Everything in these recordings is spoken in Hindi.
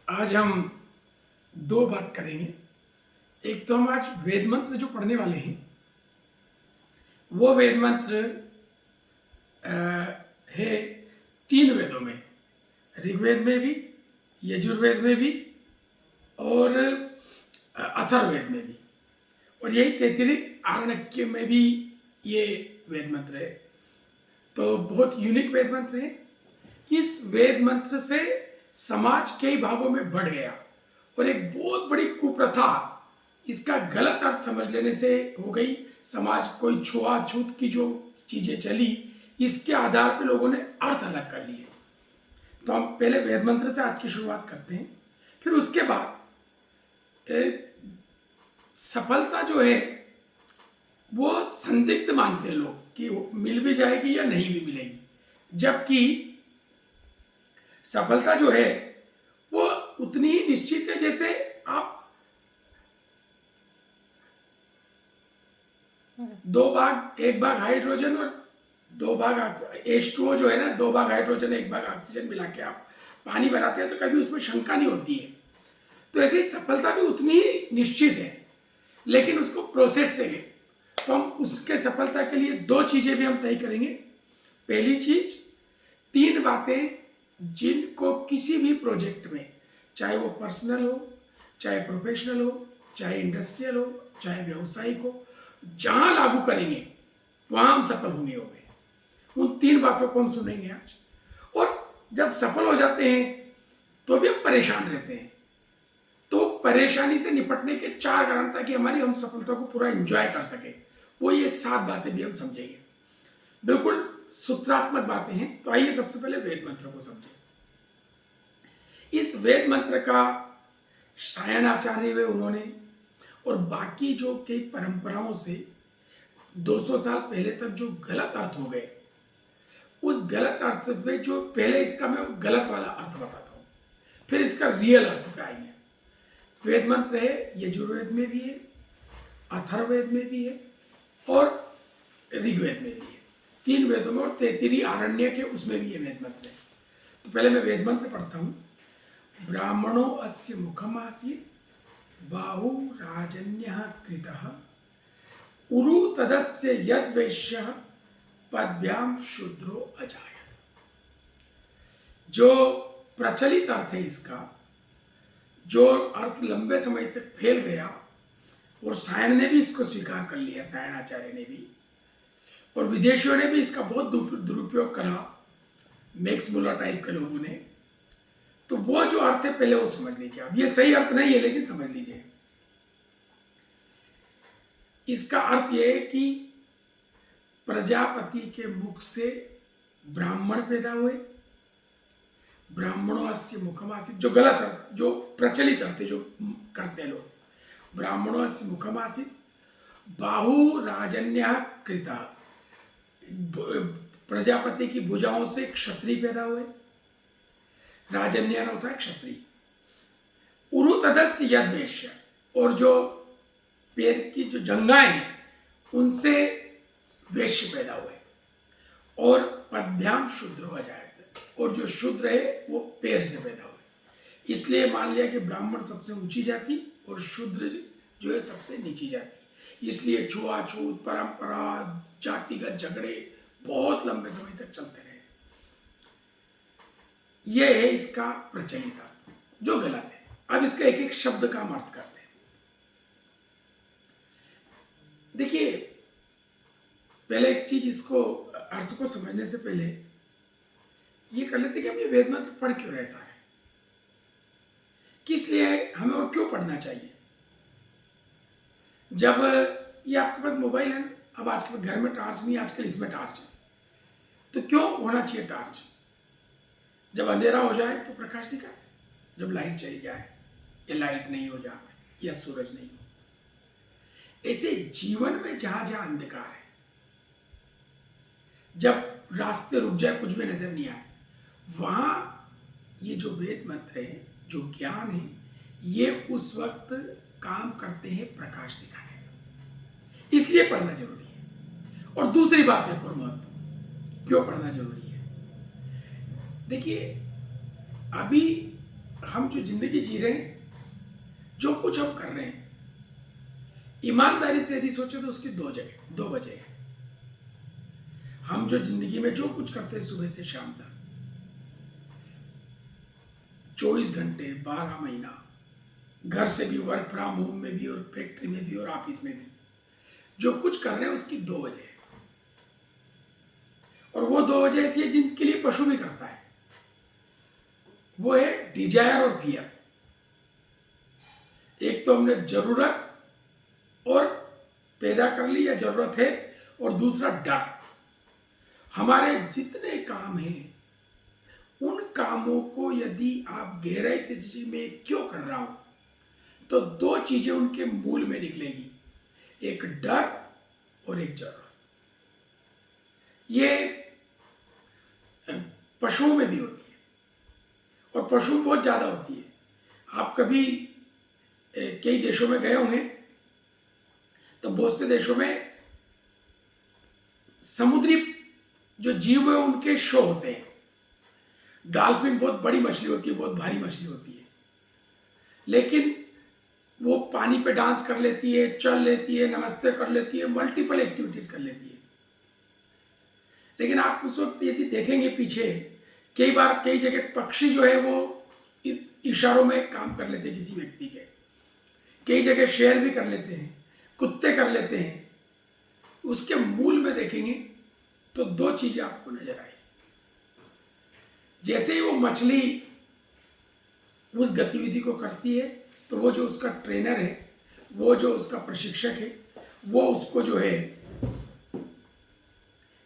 आज हम दो बात करेंगे। एक तो हम आज वेद मंत्र जो पढ़ने वाले हैं वो वेद मंत्र है तीन वेदों में, ऋग्वेद में भी, यजुर्वेद में भी और अथर्ववेद में भी, और यही तैत्तिरीय आरण्यक में भी ये वेद मंत्र है। तो बहुत यूनिक वेद मंत्र है। इस वेद मंत्र से समाज कई भागों में बढ़ गया और एक बहुत बड़ी कुप्रथा इसका गलत अर्थ समझ लेने से हो गई। समाज कोई छुआछूत की जो चीजें चली, इसके आधार पर लोगों ने अर्थ अलग कर लिए। तो हम पहले वेद मंत्र से आज की शुरुआत करते हैं, फिर उसके बाद सफलता जो है वो संदिग्ध मानते हैं लोग कि मिल भी जाएगी या नहीं भी मिलेगी, जबकि सफलता जो है वो उतनी ही निश्चित है जैसे आप एक भाग हाइड्रोजन और दो भाग H2O जो है ना, दो भाग हाइड्रोजन एक भाग ऑक्सीजन मिला के आप पानी बनाते हैं तो कभी उसमें शंका नहीं होती है। तो ऐसे ही सफलता भी उतनी ही निश्चित है, लेकिन उसको प्रोसेस से है। तो हम उसके सफलता के लिए दो चीजें भी हम तय करेंगे। पहली चीज, तीन बातें जिनको किसी भी प्रोजेक्ट में, चाहे वो पर्सनल हो, चाहे प्रोफेशनल हो, चाहे इंडस्ट्रियल हो, चाहे व्यावसायिक हो, जहां लागू करेंगे वहां हम सफल होंगे। उन तीन बातों को हम सुनेंगे आज। और जब सफल हो जाते हैं तो भी हम परेशान रहते हैं। तो परेशानी से निपटने के चार कारण ताकि हमारी हम सफलता को पूरा एंजॉय कर सके, वो ये 7 बातें भी हम समझेंगे। बिल्कुल सूत्रात्मक बातें हैं। तो आइए सबसे पहले वेद मंत्र को समझें। इस वेद मंत्र का सायणाचार्य हुए उन्होंने, और बाकी जो कई परंपराओं से 200 साल पहले तक जो गलत अर्थ हो गए, उस गलत अर्थ में जो पहले इसका मैं गलत वाला अर्थ बताता हूँ, फिर इसका रियल अर्थ पे आएंगे। वेद मंत्र है, यजुर्वेद में भी है, अथर्ववेद में भी है और ऋग्वेद में भी है। 3 वेदों में, और तैत्तिरीय आरण्यक है उसमें भी ये वेद मंत्र है। तो पहले मैं वेद मंत्र पढ़ता हूँ। ब्राह्मणो अस्य मुखम आसीत् बाहु राजन्यः कृतः उरु तदस्य यद वैश्यः पद्भ्याम शूद्रो अजायत। जो प्रचलित अर्थ है इसका, जो अर्थ लंबे समय तक फैल गया और सायण ने भी इसको स्वीकार कर लिया, सायणाचार्य ने भी, और विदेशियों ने भी इसका बहुत दुरुपयोग करा, मैक्स मुलर टाइप के लोगों ने। तो वो जो अर्थ है पहले वो समझ लीजिए। अब ये सही अर्थ नहीं है लेकिन समझ लीजिए। इसका अर्थ यह है कि प्रजापति के मुख से ब्राह्मण पैदा हुए। ब्राह्मणों अस्य मुखम आसीत्, जो गलत अर्थ, जो प्रचलित अर्थ जो करते हैं लोग, ब्राह्मणों अस्य मुखम आसीत् बाहु राजन्य कृता, प्रजापति की भुजाओं से क्षत्रिय पैदा हुए। राजन्य होता है क्षत्रिय। उरु तदस्य यद वैश्य, और जो पैर की जो जंघाएं हैं उनसे वैश्य पैदा हुए। और पद्भ्याम शूद्र हो जाए, और जो शूद्र है वो पैर से पैदा हुए। इसलिए मान लिया कि ब्राह्मण सबसे ऊंची जाति और शूद्र जो है सबसे नीची जाति। इसलिए छुआछूत, परंपरा, जातिगत झगड़े बहुत लंबे समय तक चलते रहे। यह है इसका प्रचलित अर्थ, जो गलत है। अब इसका एक एक शब्द का हम अर्थ करते हैं। देखिए, पहले एक चीज, इसको अर्थ को समझने से पहले ये कर लेते कि हम ये वेद मंत्र पढ़ क्यों ऐसा है, किस लिए हमें और क्यों पढ़ना चाहिए। जब ये आपके पास मोबाइल है ना, अब आज के घर में टॉर्च नहीं, आजकल इसमें टॉर्च है, तो क्यों होना चाहिए टॉर्च? जब अंधेरा हो जाए तो प्रकाश दिखाए, जब लाइट चली जाए या लाइट नहीं हो जाए या सूरज नहीं हो। ऐसे जीवन में जहां जहां अंधकार है, जब रास्ते रुक जाए, कुछ भी नजर नहीं आए, वहां ये जो वेद मंत्र है, जो ज्ञान है, ये उस वक्त काम करते हैं प्रकाश दिखाने का। इसलिए पढ़ना जरूरी है। और दूसरी बात है और महत्वपूर्ण, क्यों पढ़ना जरूरी है। देखिए, अभी हम जो जिंदगी जी रहे हैं, जो कुछ हम कर रहे हैं, ईमानदारी से यदि सोचे तो उसकी दो वजह है। हम जो जिंदगी में जो कुछ करते हैं सुबह से शाम तक, 24 घंटे, 12 महीना, घर से भी, वर्क फ्रॉम होम में भी, और फैक्ट्री में भी, और ऑफिस में भी, जो कुछ कर रहे हैं उसकी दो वजह है। और वो दो वजह ऐसी है जिनके लिए पशु भी करता है। वो है डिजायर और फियर। एक तो हमने जरूरत और पैदा कर ली, या जरूरत है, और दूसरा डर। हमारे जितने काम हैं, उन कामों को यदि आप गहराई से जी मैं क्यों कर रहा हूं, तो दो चीजें उनके मूल में निकलेगी, एक डर और एक जरूरत। ये पशुओं में भी होती है, और पशु बहुत ज्यादा होती है। आप कभी कई देशों में गए होंगे, तो बहुत से देशों में समुद्री जो जीव है उनके शो होते हैं। डॉल्फिन बहुत बड़ी मछली होती है, बहुत भारी मछली होती है, लेकिन वो पानी पे डांस कर लेती है, चल लेती है, नमस्ते कर लेती है, मल्टीपल एक्टिविटीज कर लेती है। लेकिन आप उस वक्त यदि देखेंगे पीछे, कई बार कई जगह पक्षी जो है वो इशारों में काम कर लेते हैं किसी व्यक्ति के, कई जगह शेर भी कर लेते हैं, कुत्ते कर लेते हैं। उसके मूल में देखेंगे तो दो चीजें आपको नजर आएगी। जैसे ही वो मछली उस गतिविधि को करती है, तो वो जो उसका ट्रेनर है, वो जो उसका प्रशिक्षक है, वो उसको जो है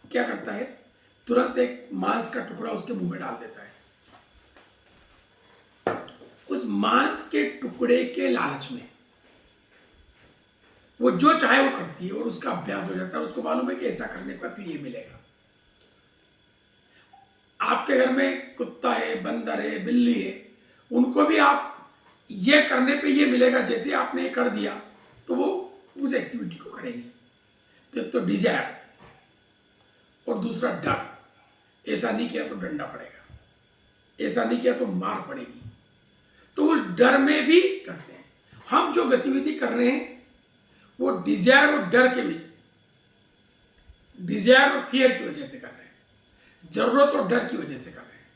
क्या करता है, तुरंत एक मांस का टुकड़ा उसके मुंह में डाल देता है। उस मांस के टुकड़े के लालच में वो जो चाहे वो करती है, और उसका अभ्यास हो जाता है। उसको मालूम है कि ऐसा करने पर फिर ये मिलेगा। आपके घर में कुत्ता है, बंदर है, बिल्ली है, उनको भी आप ये करने पे ये मिलेगा, जैसे आपने कर दिया तो वो उस एक्टिविटी को करेंगे। तो एक तो डिजायर और दूसरा डर। ऐसा नहीं किया तो डंडा पड़ेगा, ऐसा नहीं किया तो मार पड़ेगी। तो उस डर में भी करते हैं। हम जो गतिविधि कर रहे हैं वो डिजायर और डर के भी, डिजायर और फियर की वजह से कर रहे हैं, जरूरत और डर की वजह से कर रहे हैं।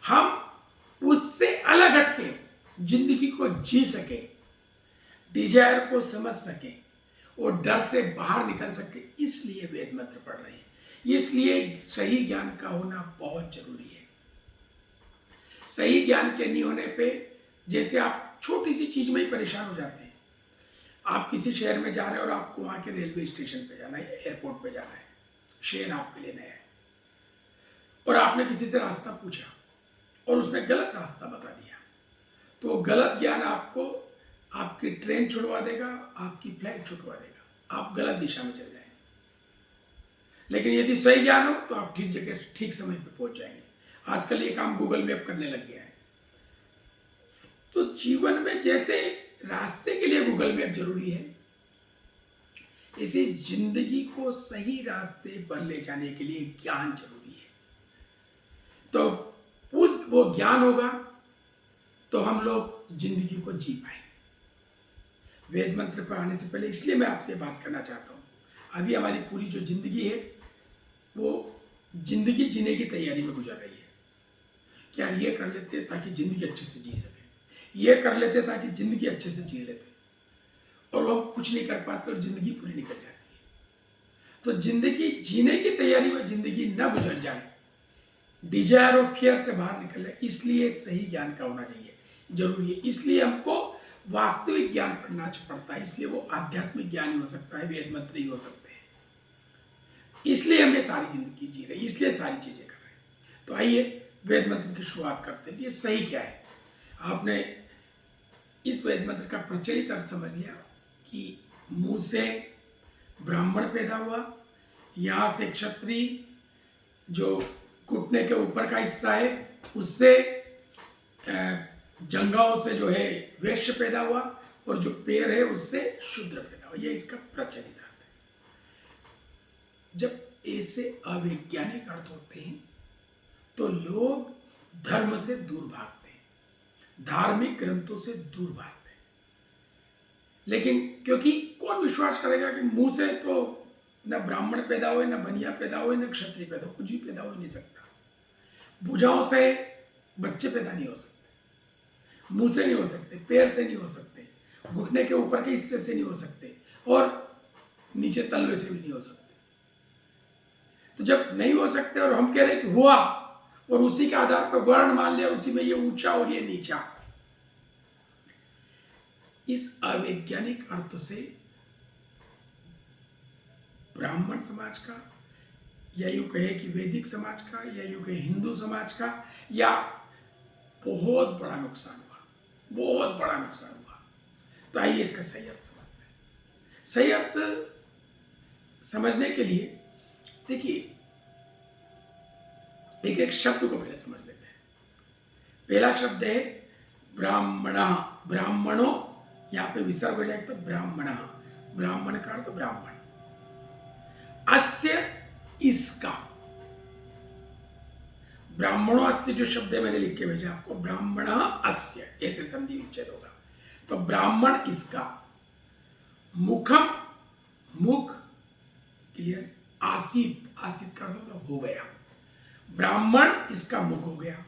हम उससे अलग हटके जिंदगी को जी सके, डिजायर को समझ सके और डर से बाहर निकल सके, इसलिए वेद मंत्र पढ़ रहे हैं। इसलिए सही ज्ञान का होना बहुत जरूरी है। सही ज्ञान के नहीं होने पे, जैसे आप छोटी सी चीज में ही परेशान हो जाते हैं। आप किसी शहर में जा रहे हैं और आपको वहां के रेलवे स्टेशन पे जाना है, एयरपोर्ट पे जाना है, शेयर आपके लिए नया है, और आपने किसी से रास्ता पूछा और उसने गलत रास्ता बता दिया, तो वो गलत ज्ञान आपको आपकी ट्रेन छुड़वा देगा, आपकी फ्लाइट छुड़वा देगा, आप गलत दिशा में चल जाएंगे। लेकिन यदि सही ज्ञान हो तो आप ठीक जगह ठीक समय पे पहुंच जाएंगे। आजकल ये काम गूगल मैप करने लग गया है। तो जीवन में जैसे रास्ते के लिए गूगल मैप जरूरी है, इसी जिंदगी को सही रास्ते पर ले जाने के लिए ज्ञान जरूरी है। तो वो ज्ञान होगा तो हम लोग जिंदगी को जी पाएंगे। वेद मंत्र पर आने से पहले इसलिए मैं आपसे बात करना चाहता हूँ, अभी हमारी पूरी जो जिंदगी है वो जिंदगी जीने की तैयारी में गुजर रही है। क्या ये कर लेते हैं ताकि जिंदगी अच्छे से जी सके, ये कर लेते हैं ताकि जिंदगी अच्छे से जी लेते, और वो कुछ नहीं कर पाते और जिंदगी पूरी निकल जाती है। तो जिंदगी जीने की तैयारी में जिंदगी न गुजर जाए, डिजायर और फियर से बाहर निकले, इसलिए सही ज्ञान का होना चाहिए, जरूरी है। इसलिए हमको वास्तविक ज्ञान पढ़ना पड़ता है। इसलिए वो आध्यात्मिक ज्ञान ही हो सकता है, वेद मंत्र ही हो सकते हैं। इसलिए हम ये सारी जिंदगी जी रहे हैं, इसलिए सारी चीजें कर रहे हैं। तो आइए वेद मंत्र की शुरुआत करते हैं कि ये सही क्या है। आपने इस वेद मंत्र का प्रचलित अर्थ समझ लिया कि मुंह से ब्राह्मण पैदा हुआ, यहां से क्षत्रिय, जो घुटने के ऊपर का हिस्सा है उससे जंघाओं से जो है वैश्य पैदा हुआ, और जो पैर है उससे शूद्र पैदा हुआ। ये इसका प्रचलित अर्थ है। जब ऐसे अवैज्ञानिक अर्थ होते हैं तो लोग धर्म से दूर भागते हैं। धार्मिक ग्रंथों से दूर भागते हैं। लेकिन क्योंकि कौन विश्वास करेगा कि मुंह से तो न ब्राह्मण पैदा हुए, न बनिया पैदा हुए, न क्षत्रिय पैदा हो, कुछ भी पैदा हो ही नहीं सकता। भुजाओं से बच्चे पैदा नहीं हो सकते, मुंह से नहीं हो सकते, पैर से नहीं हो सकते, घुटने के ऊपर के हिस्से से नहीं हो सकते, और नीचे तलवे से भी नहीं हो सकते। तो जब नहीं हो सकते और हम कह रहे हैं कि हुआ, और उसी के आधार पर वर्ण मान लिया, उसी में ये ऊंचा और ये नीचा, इस अवैज्ञानिक अर्थ से ब्राह्मण समाज का, या यूं कहे कि वैदिक समाज का, या यूं कहे हिंदू समाज का, या बहुत बड़ा नुकसान हुआ, बहुत बड़ा नुकसान हुआ। तो आइए इसका सही अर्थ समझते हैं। सही अर्थ समझने के लिए देखिए, एक एक शब्द को पहले समझ लेते हैं। पहला शब्द है ब्राह्मण। ब्राह्मणों, यहां पे विसर्ग हो जाएगा तो ब्राह्मण, ब्राह्मण का अर्थ ब्राह्मण। अस्य, इसका। ब्राह्मणों अस्य जो शब्द है मैंने लिख के भेजा आपको, ब्राह्मण अस्य, ऐसे संधि विच्छेद होगा। तो ब्राह्मण इसका। मुखम, मुख, क्लियर। आसित, आसित का मतलब हो गया। ब्राह्मण इसका मुख हो गया।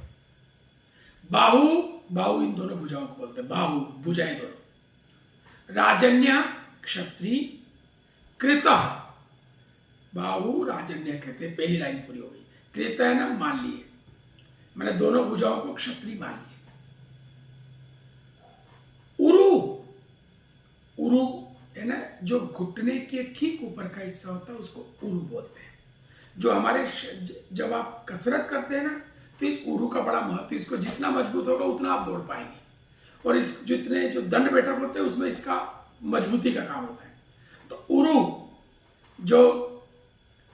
बाहु, बाहु इन दोनों भुजाओं को बोलते हैं, बाहु भुजाएं दोनों। राजन्य क्षत्रिय, कृतः, बाहु राजन्य कहते हैं, पहली लाइन पूरी हो गई। कृत है ना, मान लिए, मैंने दोनों भुजाओं को क्षत्रिय मान लिए। उरु, उरु है ना, जो घुटने के ठीक ऊपर का हिस्सा होता है उसको उरु बोलते हैं। जो हमारे जब आप कसरत करते हैं ना, तो इस उरु का बड़ा महत्व, इसको जितना मजबूत होगा उतना आप दौड़ पाएंगे। और इस जितने जो दंड बैठक होते हैं उसमें इसका मजबूती का काम होता है। तो उरु जो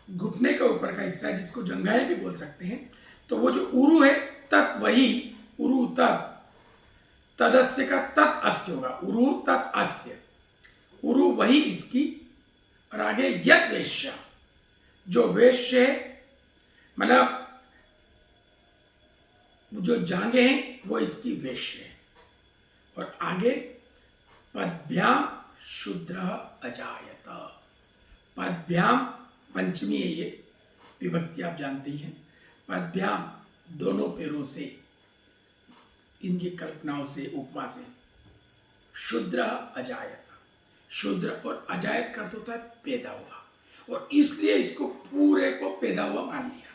घुटने के ऊपर का हिस्सा है, जिसको जंघाएं भी बोल सकते हैं, तो वो जो उरु है, तत् वही, उरु तत्, तदस्य का तत् अस्य होगा, उरु तत् अस्य। उरु वही इसकी, और आगे यत वेश्या, जो वेश्य है, मतलब जो जांघें हैं वो इसकी वेश्य है। और आगे पदभ्याम शूद्र अजायत। पदभ्याम पंचमी है, ये विभक्ति आप जानती हैं। पदभ्याम दोनों पैरों से, इनकी कल्पनाओं से, उपमा से। शूद्र अजायत, शूद्र और अजायत का अर्थ होता है पैदा हुआ, और इसलिए इसको पूरे को पैदा हुआ मान लिया।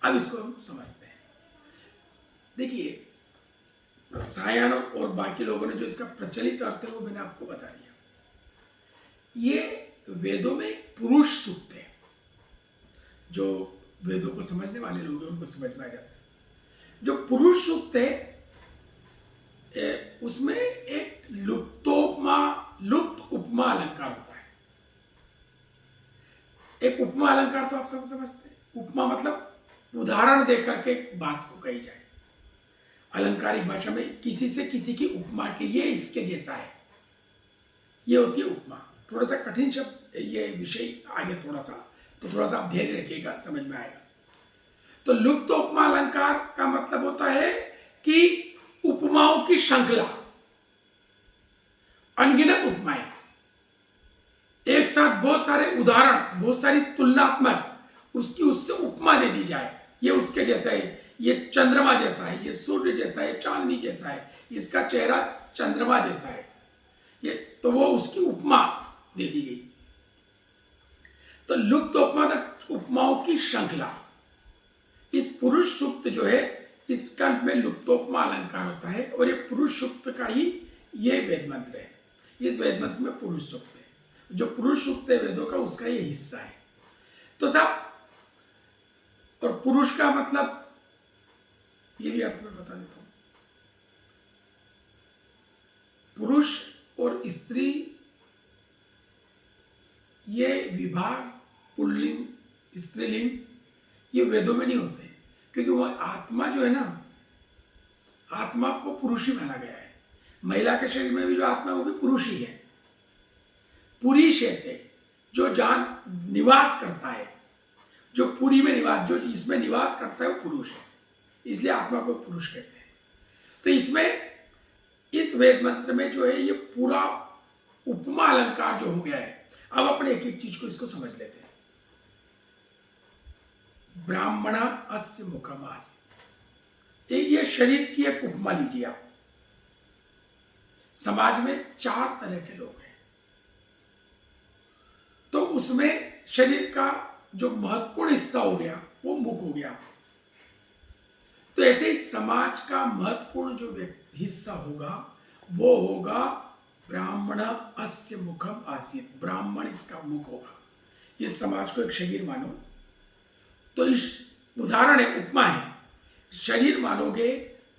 अब इसको हम समझते हैं। देखिए, रसायन और बाकी लोगों ने जो इसका प्रचलित अर्थ है वो मैंने आपको बता दिया। ये वेदों में एक पुरुष सूक्त है, जो वेदों को समझने वाले लोग हैं उनको समझ में आ जाता है। जो पुरुष सूक्त है उसमें एक लुप्त उपमा अलंकार होता है। एक उपमा अलंकार तो आप सब समझते हैं। उपमा मतलब उदाहरण देकर के बात को कही जाए। अलंकारिक भाषा में किसी से किसी की उपमा के, ये इसके जैसा है, ये होती है उपमा। थोड़ा सा कठिन शब्द ये विषय आगे थोड़ा सा, तो थोड़ा सा आप धैर्य रखिएगा, समझ में आएगा। तो लुप्त उपमा अलंकार का मतलब होता है कि उपमाओं की श्रृंखला, अनगिनत उपमाएं, एक साथ बहुत सारे उदाहरण, बहुत सारी तुलनात्मक उसकी उससे उपमा दे दी जाए। ये उसके जैसा है, ये चंद्रमा जैसा है, ये सूर्य जैसा है, चांदनी जैसा है, इसका चेहरा चंद्रमा जैसा है, ये तो वो उसकी उपमा दे दी गई। तो लुप्त उपमा तक उपमाओं की श्रृंखला। इस पुरुष सूक्त जो है, इसका में लुप्तोपमा अलंकार होता है, और ये पुरुष सूक्त का ही ये वेद मंत्र है। इस वेद मंत्र में पुरुष सूक्त है, जो पुरुष सूक्त है वेदों का, उसका ये हिस्सा है। तो साहब, और पुरुष का मतलब ये भी अर्थ में बता देता हूं। पुरुष और स्त्री ये विभाग, पुल्लिंग स्त्रीलिंग, ये वेदों में नहीं होते, क्योंकि वो आत्मा जो है ना, आत्मा को पुरुष ही माना गया है। महिला के शरीर में भी जो आत्मा है वो भी पुरुष ही है। पुरुष है जो जान निवास करता है, जो पुरी में निवास, जो इसमें निवास करता है वो पुरुष है, इसलिए आत्मा को पुरुष कहते हैं। तो इसमें इस वेद मंत्र में जो है ये पूरा उपमा अलंकार जो हो गया है। अब अपने एक एक चीज को इसको समझ लेते हैं। ब्राह्मण अस्य मुखम आसीत्, ये शरीर की एक उपमा लीजिए आप। समाज में 4 तरह के लोग हैं, तो उसमें शरीर का जो महत्वपूर्ण हिस्सा हो गया वो मुख हो गया। तो ऐसे ही समाज का महत्वपूर्ण जो हिस्सा होगा वो होगा ब्राह्मण अस्य मुखम आसीत्, ब्राह्मण इसका मुख होगा। इस समाज को एक शरीर मानो, तो इस उदाहरण है, उपमा है। शरीर मानोगे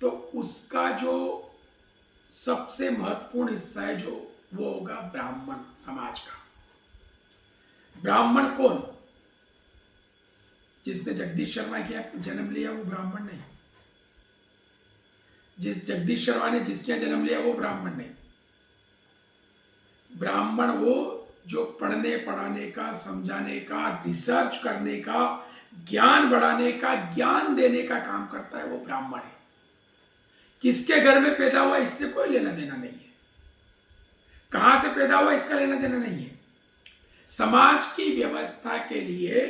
तो उसका जो सबसे महत्वपूर्ण हिस्सा है जो वो होगा ब्राह्मण, समाज का। ब्राह्मण कौन? जिसने जगदीश शर्मा के जन्म लिया वो ब्राह्मण नहीं। जिस जगदीश शर्मा ने जिसके यहाँ जन्म लिया वो ब्राह्मण नहीं। ब्राह्मण वो जो पढ़ने पढ़ाने का, समझाने का, रिसर्च करने का, ज्ञान बढ़ाने का, ज्ञान देने का काम करता है, वो ब्राह्मण है। किसके घर में पैदा हुआ इससे कोई लेना देना नहीं है, कहां से पैदा हुआ इसका लेना देना नहीं है। समाज की व्यवस्था के लिए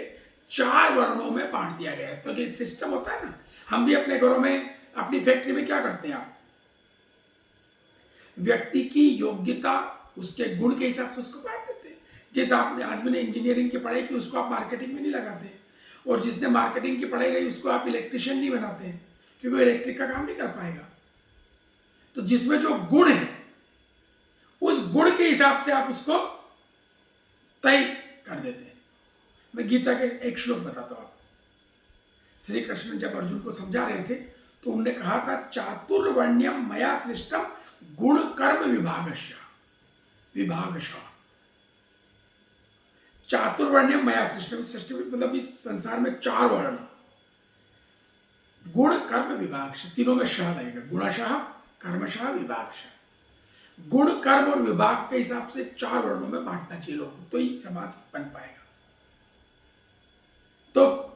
4 वर्णों में बांट दिया गया है। तो ये सिस्टम होता है ना, हम भी अपने घरों में, अपनी फैक्ट्री में क्या करते हैं आप, व्यक्ति की योग्यता, उसके गुण के हिसाब से उसको बांट देते हैं। जिस आदमी ने इंजीनियरिंग की पढ़ाई की उसको आप मार्केटिंग में नहीं लगाते, और जिसने मार्केटिंग की पढ़ाई की उसको आप इलेक्ट्रिशियन नहीं बनाते हैं, क्योंकि वो इलेक्ट्रिक का काम नहीं कर पाएगा। तो जिसमें जो गुण है उस गुण के हिसाब से आप उसको तय कर देते हैं। मैं गीता के एक श्लोक बताता हूं आपको। श्री कृष्ण जब अर्जुन को समझा रहे थे तो उन्होंने कहा था, चातुर्वर्ण्यम मया सृष्टम गुण कर्म विभागशः। चातुर्वर्ण्यम मया सृष्टम, सृष्टि मतलब इस संसार में 4 वर्ण, गुण कर्म विभागशः, तीनों में शह लगेगा, गुणशः कर्मशः विभागशः। गुण कर्म और विभाग के हिसाब से 4 वर्णों में बांटना चाहिए लोगों को, तो ही समाज बन पाएगा। तो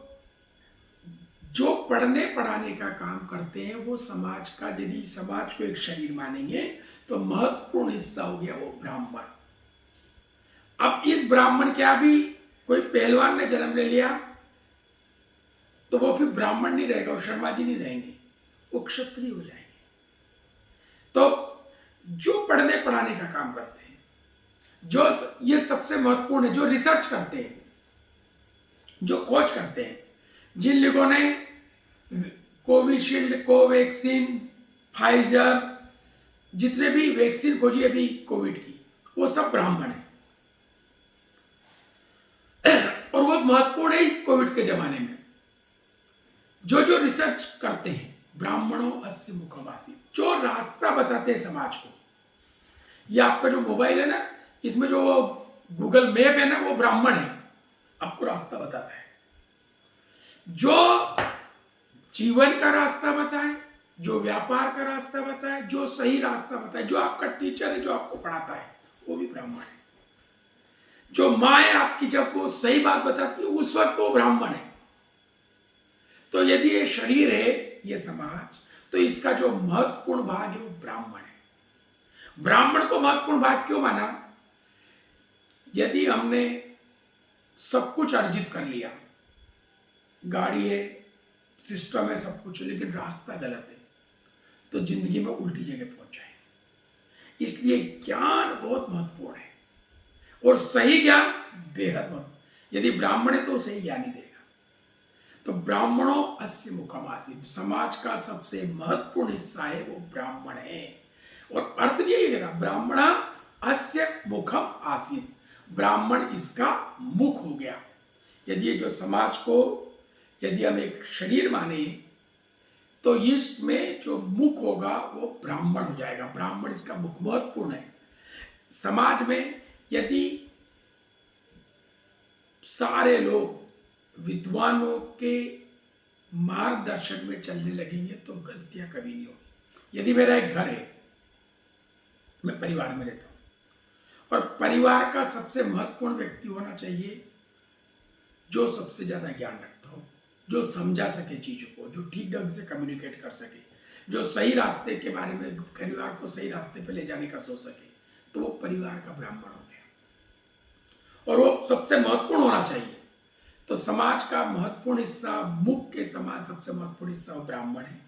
जो पढ़ने पढ़ाने का काम करते हैं वो समाज का, यदि समाज को एक शरीर मानेंगे तो महत्वपूर्ण हिस्सा हो गया वो ब्राह्मण। अब इस ब्राह्मण क्या, भी कोई पहलवान ने जन्म ले लिया तो वो फिर ब्राह्मण नहीं रहेगा, वो शर्मा जी नहीं रहेंगे, वो क्षत्रिय हो जाएंगे। तो जो पढ़ने पढ़ाने का काम करते हैं, जो ये सबसे महत्वपूर्ण है, जो रिसर्च करते हैं, जो खोज करते हैं, जिन लोगों ने कोविशील्ड, कोवैक्सीन, फाइजर, जितने भी वैक्सीन खोजी अभी कोविड की, वो सब ब्राह्मण है। और वो महत्वपूर्ण है इस कोविड के जमाने में। जो जो रिसर्च करते हैं, ब्राह्मणों अस्य मुखम आसीत्, जो रास्ता बताते हैं समाज को। ये आपका जो मोबाइल है ना, इसमें जो गूगल मैप है ना, वो ब्राह्मण है, आपको रास्ता बताता है। जो जीवन का रास्ता बताए, जो व्यापार का रास्ता बताए, जो सही रास्ता बताए, जो आपका टीचर है, जो आपको पढ़ाता है, वो भी ब्राह्मण है। जो माँ है आपकी, जब वो सही बात बताती है उस वक्त वो ब्राह्मण है। तो यदि ये शरीर है, ये समाज, तो इसका जो महत्वपूर्ण भाग है वो ब्राह्मण है। ब्राह्मण को महत्वपूर्ण भाग क्यों माना? यदि हमने सब कुछ अर्जित कर लिया, गाड़ी है, सिस्टम है, सब कुछ है, लेकिन रास्ता गलत है, तो जिंदगी में उल्टी जगह पहुंच जाएंगे। इसलिए ज्ञान बहुत महत्वपूर्ण है, और सही ज्ञान बेहद महत्वपूर्ण। यदि ब्राह्मण है तो सही ज्ञान ही देगा। तो ब्राह्मणों अस्य मुखम आसीत्, समाज का सबसे महत्वपूर्ण हिस्सा है वो ब्राह्मण है। और अर्थ भी यही कहता, ब्राह्मण अस्य मुखम आसीत्, ब्राह्मण इसका मुख हो गया। यदि ये जो समाज को, यदि हम एक शरीर माने, तो इसमें जो मुख होगा वो ब्राह्मण हो जाएगा। ब्राह्मण इसका मुख महत्वपूर्ण है। समाज में यदि सारे लोग विद्वानों के मार्गदर्शन में चलने लगेंगे तो गलतियां कभी नहीं होगी। यदि मेरा एक घर है, मैं परिवार में रहता हूं, और परिवार का सबसे महत्वपूर्ण व्यक्ति होना चाहिए जो सबसे ज्यादा ज्ञान रखता हो, जो समझा सके चीजों को, जो ठीक ढंग से कम्युनिकेट कर सके, जो सही रास्ते के बारे में परिवार को सही रास्ते पे ले जाने का सोच सके, तो वो परिवार का ब्राह्मण हो गया और वो सबसे महत्वपूर्ण होना चाहिए। तो समाज का महत्वपूर्ण हिस्सा, मुख्य समाज सबसे महत्वपूर्ण हिस्सा वो ब्राह्मण है।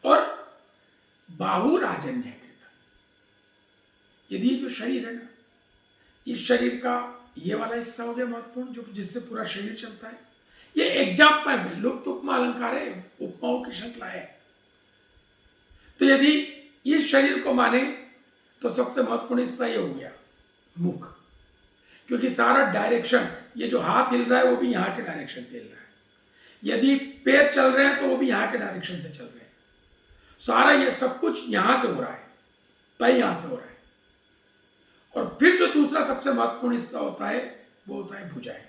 और बाहु राजन्य कृत, यदि जो शरीर है ना, इस शरीर का ये वाला हिस्सा हो गया महत्वपूर्ण, जो जिससे पूरा शरीर चलता है। ये एग्जाम्पल में लुप्त उपमा अलंकार है, उपमाओं की श्रृंखला है। तो यदि इस शरीर को माने तो सबसे महत्वपूर्ण हिस्सा ये हो गया मुख, क्योंकि सारा डायरेक्शन, ये जो हाथ हिल रहा है वो भी यहाँ के डायरेक्शन से हिल रहा है, यदि पैर चल रहे हैं तो वो भी यहाँ के डायरेक्शन से चल रहे हैं। सारा ये सब कुछ यहां से हो रहा है, तय यहां से हो रहा है। और फिर जो दूसरा सबसे महत्वपूर्ण हिस्सा होता है वो होता है भुजाएं।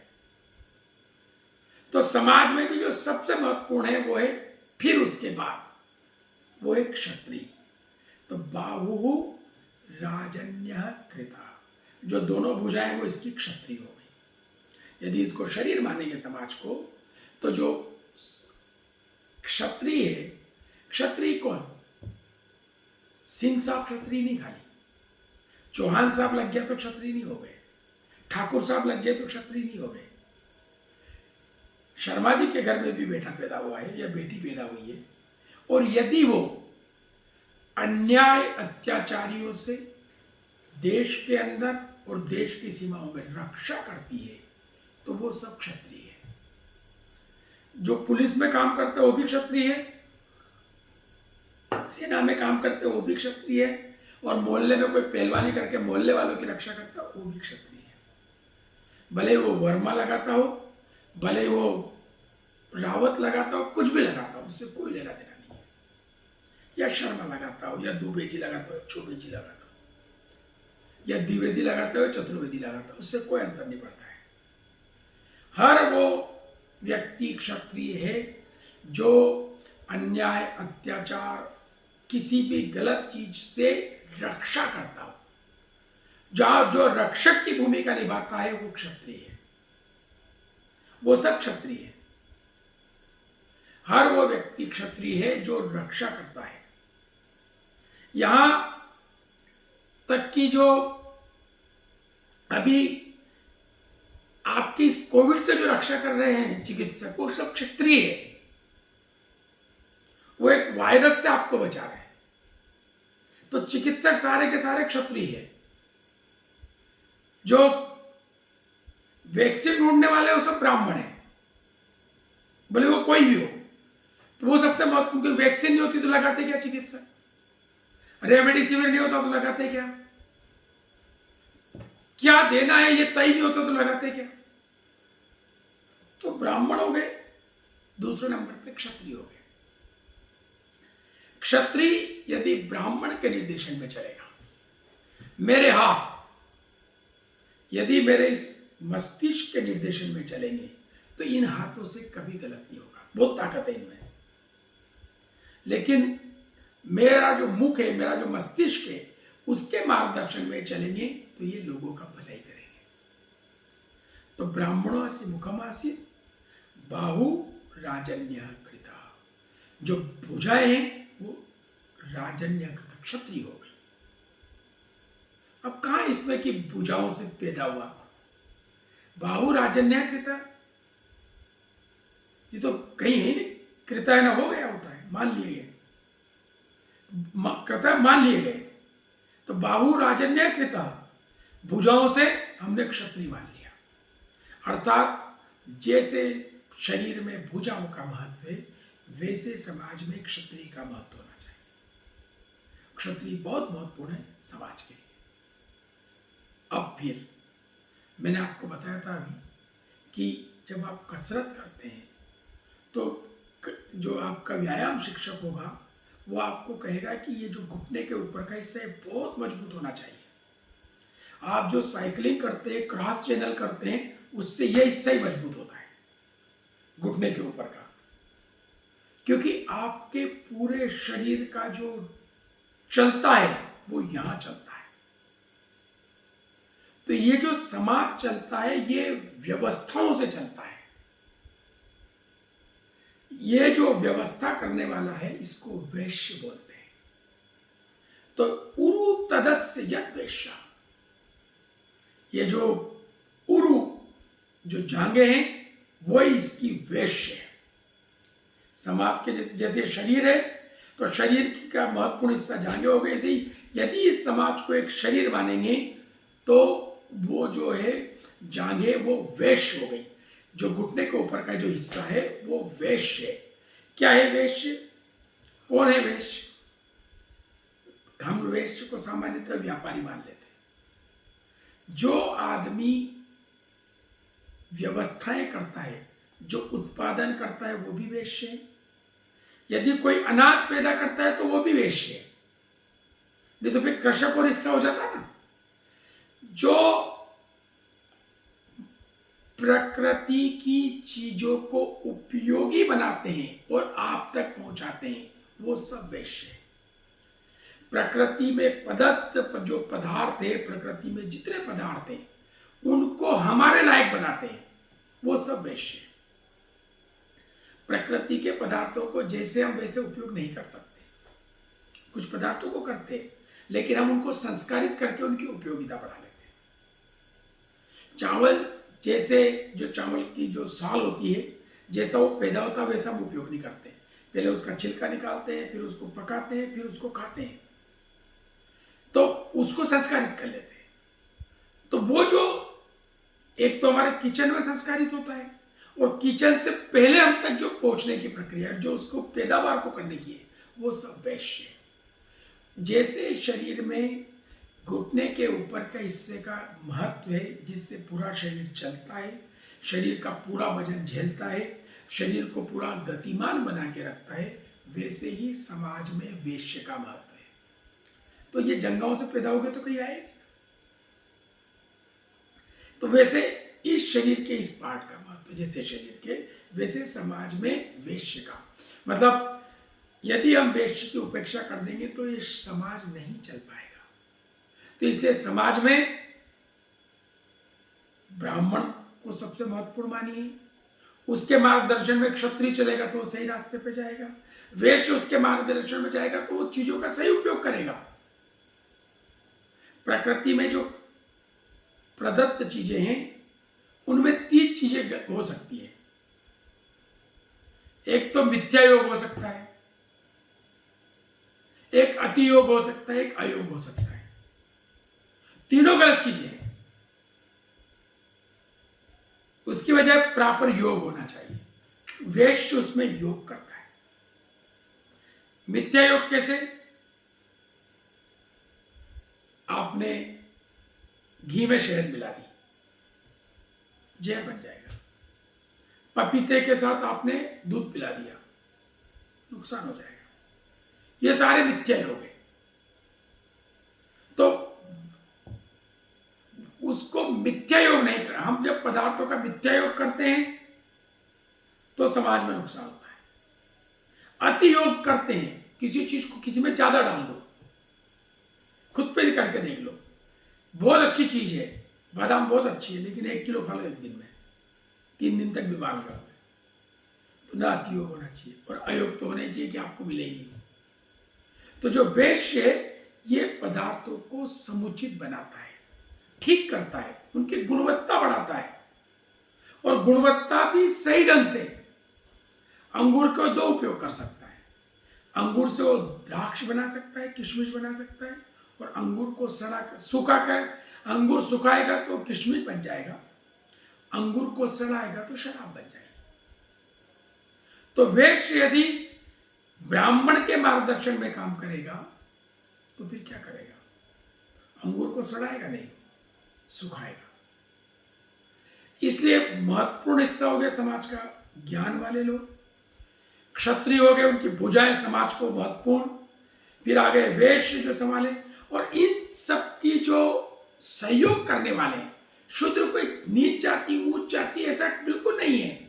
तो समाज में भी जो सबसे महत्वपूर्ण है वो है, फिर उसके बाद वो एक क्षत्रिय। तो बाहु राजन्य कृता, जो दोनों भुजाएं वो इसकी क्षत्रिय हो गई। यदि इसको शरीर मानेंगे समाज को, तो जो क्षत्रिय है, क्षत्रिय कौन? सिंह साहब क्षत्रिय नहीं, खाली चौहान साहब लग गया तो क्षत्रिय नहीं हो गए, ठाकुर साहब लग गए तो क्षत्रिय नहीं हो गए। शर्मा जी के घर में भी बेटा पैदा हुआ है या बेटी पैदा हुई है, और यदि वो अन्याय अत्याचारियों से देश के अंदर और देश की सीमाओं में रक्षा करती है, तो वो सब क्षत्रिय है। जो पुलिस में काम करते हैं वो भी क्षत्रिय है, सेना में काम करते हैं वो भी क्षत्रिय है, और मोहल्ले में कोई पहलवानी करके मोहल्ले वालों की रक्षा करता है वो भी क्षत्रिय है। भले वो वर्मा लगाता हो, भले वो रावत लगाता हो, कुछ भी लगाता हो, उससे कोई लेना देना नहीं है। या शर्मा लगाता हो, या दुबे जी लगाता हो, चौबे जी लगाता हो, या द्विवेदी लगाता हो, चतुर्वेदी लगाता हो, उससे कोई अंतर नहीं पड़ता है। हर वो व्यक्ति क्षत्रिय है जो अन्याय अत्याचार किसी भी गलत चीज से रक्षा करता हो, जहां जो रक्षक की भूमिका निभाता है वो क्षत्रिय है। वो सब क्षत्रिय है। हर वो व्यक्ति क्षत्रिय है जो रक्षा करता है। यहां तक कि जो अभी आपकी इस कोविड से जो रक्षा कर रहे हैं चिकित्सक, वो सब क्षत्रिय है। वो एक वायरस से आपको बचा रहे हैं। तो चिकित्सक सारे के सारे क्षत्रिय है। जो वैक्सीन ढूंढने वाले वो सब ब्राह्मण है, भले वो कोई भी हो। तो वो सबसे महत्वपूर्ण, क्योंकि वैक्सीन नहीं होती तो लगाते क्या चिकित्सक, रेमडेसिविर नहीं होता तो लगाते क्या, क्या देना है ये तय नहीं होता तो लगाते क्या। तो ब्राह्मण हो गए, दूसरे नंबर पे क्षत्रिय हो गए। क्षत्रिय यदि ब्राह्मण के निर्देशन में चलेगा, मेरे हाथ यदि मेरे इस मस्तिष्क के निर्देशन में चलेंगे, तो इन हाथों से कभी गलत नहीं होगा, बहुत ताकत है इनमें। लेकिन मेरा जो मुख है, मेरा जो मस्तिष्क है, उसके मार्गदर्शन में चलेंगे तो ये लोगों का भलाई करेंगे। तो ब्राह्मणों से मुखमासित बाहु राजन्य कृता, जो भुजाएं हैं वो राजन्य कृत क्षत्रिय हो गई। अब कहां इसमें कि भुजाओं से पैदा हुआ, बाहु राजन्य कृता, ये तो कहीं है नहीं, कृता है ना, हो गया होता है, मान लिए गए, कृता मान लिए गए। तो बाहु राजन्य कृता, भुजाओं से हमने क्षत्रिय मान लिया। अर्थात जैसे शरीर में भुजाओं का महत्व है, वैसे समाज में क्षत्रिय का महत्व होना चाहिए। क्षत्रिय बहुत महत्वपूर्ण है समाज के लिए। अब फिर मैंने आपको बताया था अभी कि जब आप कसरत करते हैं तो जो आपका व्यायाम शिक्षक होगा वो आपको कहेगा कि ये जो घुटने के ऊपर का हिस्सा है बहुत मजबूत होना चाहिए। आप जो साइकिलिंग करते हैं, क्रॉस चैनल करते हैं, उससे यह हिस्सा ही मजबूत होता है, घुटने के ऊपर का, क्योंकि आपके पूरे शरीर का जो चलता है वो यहां चलता है। तो ये जो समाज चलता है ये व्यवस्थाओं से चलता है। ये जो व्यवस्था करने वाला है इसको वैश्य बोलते हैं। तो उरु तदस्य यद वैश्य, ये जो उरु जो जांघें हैं वही इसकी वैश्य है। समाज के जैसे शरीर है तो शरीर का महत्वपूर्ण हिस्सा जांघें हो गए, ऐसे ही यदि इस समाज को एक शरीर मानेंगे तो वो जो है जांघें वो वैश्य हो गई। जो घुटने के ऊपर का जो हिस्सा है वो वैश्य है। क्या है वैश्य? कौन है वैश्य? हम वैश्य को सामान्यतः व्यापारी मान लेते हैं। जो आदमी व्यवस्थाएं करता है, जो उत्पादन करता है वो भी वैश्य है। यदि कोई अनाज पैदा करता है तो वो भी वैश्य है, नहीं तो फिर कृषक और हिस्सा हो जाता ना। जो प्रकृति की चीजों को उपयोगी बनाते हैं और आप तक पहुंचाते हैं वो सब वैश्य है। प्रकृति में प्रदत्त जो पदार्थ है, प्रकृति में जितने पदार्थ हैं उनको हमारे लायक बनाते हैं वो सब वैश्य है। प्रकृति के पदार्थों को जैसे हम वैसे उपयोग नहीं कर सकते। कुछ पदार्थों को करते हैं लेकिन हम उनको संस्कारित करके उनकी उपयोगिता बढ़ा लेते हैं। चावल जैसे जो चावल की जो साल होती है, जैसा वो पैदा होता है वैसा हम उपयोग नहीं करते। पहले उसका छिलका निकालते हैं, फिर उसको पकाते हैं, फिर उसको खाते हैं, तो उसको संस्कारित कर लेते हैं। तो वो जो एक तो हमारे किचन में संस्कारित होता है और किचन से पहले हम तक जो पहुंचने की प्रक्रिया, जो उसको पैदावार को करने की है, वो सब वैश्य है। जैसे शरीर में घुटने के ऊपर का हिस्से का महत्व है, जिससे पूरा शरीर चलता है, शरीर का पूरा वजन झेलता है, शरीर को पूरा गतिमान बना के रखता है, वैसे ही समाज में वैश्य का महत्व है। तो ये जंगलों से पैदा हो गए तो कहीं आएगा। तो वैसे इस शरीर के इस पार्ट का महत्व, जैसे शरीर के वैसे समाज में वैश्य का मतलब, यदि हम वैश्य की उपेक्षा कर देंगे तो ये समाज नहीं चल पाएगा। तो इसलिए समाज में ब्राह्मण को सबसे महत्वपूर्ण मानिए, उसके मार्गदर्शन में क्षत्रिय चलेगा तो वो सही रास्ते पे जाएगा, वैश्य उसके मार्गदर्शन में जाएगा तो वो चीजों का सही उपयोग करेगा। प्रकृति में जो प्रदत्त चीजें हैं उनमें 3 चीजें हो सकती है। एक तो मिथ्या योग हो सकता है, एक अति योग हो सकता है, एक अयोग हो सकता है। तीनों गलत चीजें हैं। उसकी वजह प्रॉपर योग होना चाहिए। वैश्य उसमें योग करता है। मिथ्या योग कैसे? आपने घी में शहद मिला दी, जहर बन जाएगा। पपीते के साथ आपने दूध पिला दिया, नुकसान हो जाएगा। ये सारे मिथ्या योग है। तो उसको मिथ्या योग नहीं करना। हम जब पदार्थों का मिथ्या योग करते हैं तो समाज में नुकसान होता है। अति योग करते हैं, किसी चीज को किसी में ज्यादा डाल दो। खुद पे भी करके देख लो, बहुत अच्छी चीज है, बादाम बहुत अच्छी है, लेकिन 1 किलो खा लो एक दिन में, 3 दिन तक बीमार हो जाओगे। तो ना अति योग होना चाहिए और अयोग तो होना चाहिए कि आपको मिले ही नहीं। तो जो वैश्य है ये पदार्थों को समुचित बनाता है, ठीक करता है, उनकी गुणवत्ता बढ़ाता है। और गुणवत्ता भी सही ढंग से। अंगूर को 2 उपयोग कर सकता है। अंगूर से वो द्राक्ष बना सकता है, किशमिश बना सकता है, और अंगूर को सुखा कर, अंगूर सुखाएगा तो किशमिश बन जाएगा, अंगूर को सड़ाएगा तो शराब बन जाएगी। तो वैश्य यदि ब्राह्मण के मार्गदर्शन में काम करेगा तो फिर क्या करेगा? अंगूर को सड़ाएगा नहीं, सुखाएगा। इसलिए महत्वपूर्ण हिस्सा हो गया समाज का ज्ञान वाले लोग। क्षत्रिय हो गए, उनकी भुजाएं समाज को महत्वपूर्ण। फिर आ गए वैश्य जो संभाले, और इन सब की जो सहयोग करने वाले हैं। शूद्र कोई नीच जाति ऊंच जाति ऐसा बिल्कुल नहीं है।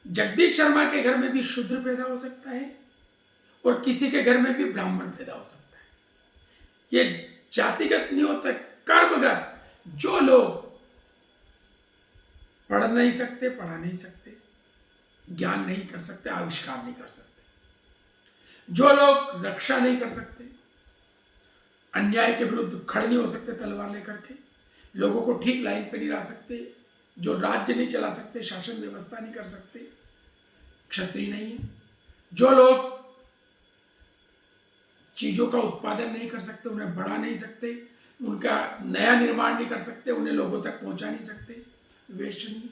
जगदीश शर्मा के घर में भी शूद्र पैदा हो सकता है और किसी के घर में भी ब्राह्मण पैदा हो सकता है। ये जातिगत नहीं होता, कर्मगत। जो लोग पढ़ नहीं सकते, पढ़ा नहीं सकते, ज्ञान नहीं कर सकते, आविष्कार नहीं कर सकते, जो लोग रक्षा नहीं कर सकते, अन्याय के विरुद्ध खड़े नहीं हो सकते तलवार लेकर के, लोगों को ठीक लाइन पे नहीं ला सकते, जो राज्य नहीं चला सकते, शासन व्यवस्था नहीं कर सकते, क्षत्रिय नहीं है। जो लोग चीजों का उत्पादन नहीं कर सकते, उन्हें बढ़ा नहीं सकते, उनका नया निर्माण नहीं कर सकते, उन्हें लोगों तक पहुंचा नहीं सकते, वैश्य नहीं।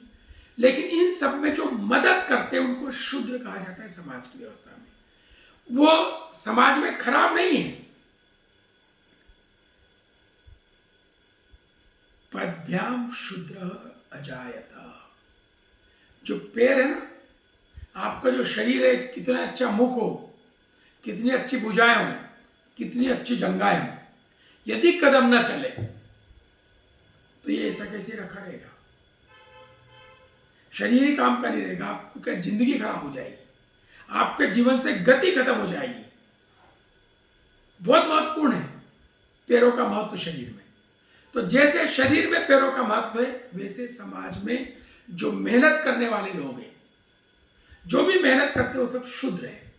लेकिन इन सब में जो मदद करते हैं उनको शूद्र कहा जाता है समाज की व्यवस्था में। वो समाज में खराब नहीं है। पदभ्याम शूद्र अजायता, जो पैर है ना, आपका जो शरीर है, कितना अच्छा मुख हो, कितनी अच्छी भुजाएं हो, कितनी अच्छी जंघाएं हो, यदि कदम न चले तो ये ऐसा कैसे रखा रहेगा? शरीर ही काम का नहीं रहेगा, आपकी जिंदगी खराब हो जाएगी, आपके जीवन से गति खत्म हो जाएगी। बहुत महत्वपूर्ण है पैरों का महत्व शरीर में। तो जैसे शरीर में पैरों का महत्व है, वैसे समाज में जो मेहनत करने वाले लोग हैं, जो भी मेहनत करते हैं, वो सब शूद्र है।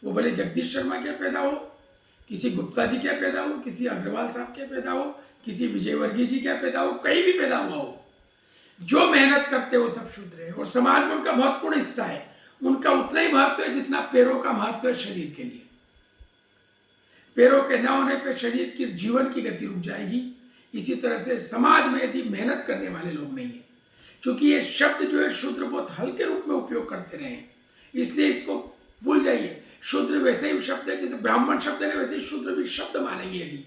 वो भले जगदीश शर्मा के पैदा हो, किसी गुप्ता जी के पैदा हो, किसी अग्रवाल साहब के पैदा हो, किसी विजयवर्गीय जी के पैदा हो, कहीं भी पैदा हुआ हो, जो मेहनत करते हैं वो सब शूद्र है। और समाज में उनका महत्वपूर्ण हिस्सा है, उनका उतना ही महत्व है जितना पैरों का महत्व है शरीर के लिए। पैरों के न होने पर शरीर की जीवन की गति रुक जाएगी। इसी तरह से समाज में यदि मेहनत करने वाले लोग नहीं है, क्योंकि ये शब्द जो है शूद्र बहुत हल्के रूप में उपयोग करते रहे हैं, इसलिए इसको भूल जाइए। शूद्र वैसे ही शब्द है जैसे ब्राह्मण शब्द है, वैसे ही शूद्र भी शब्द मानेंगे यदि,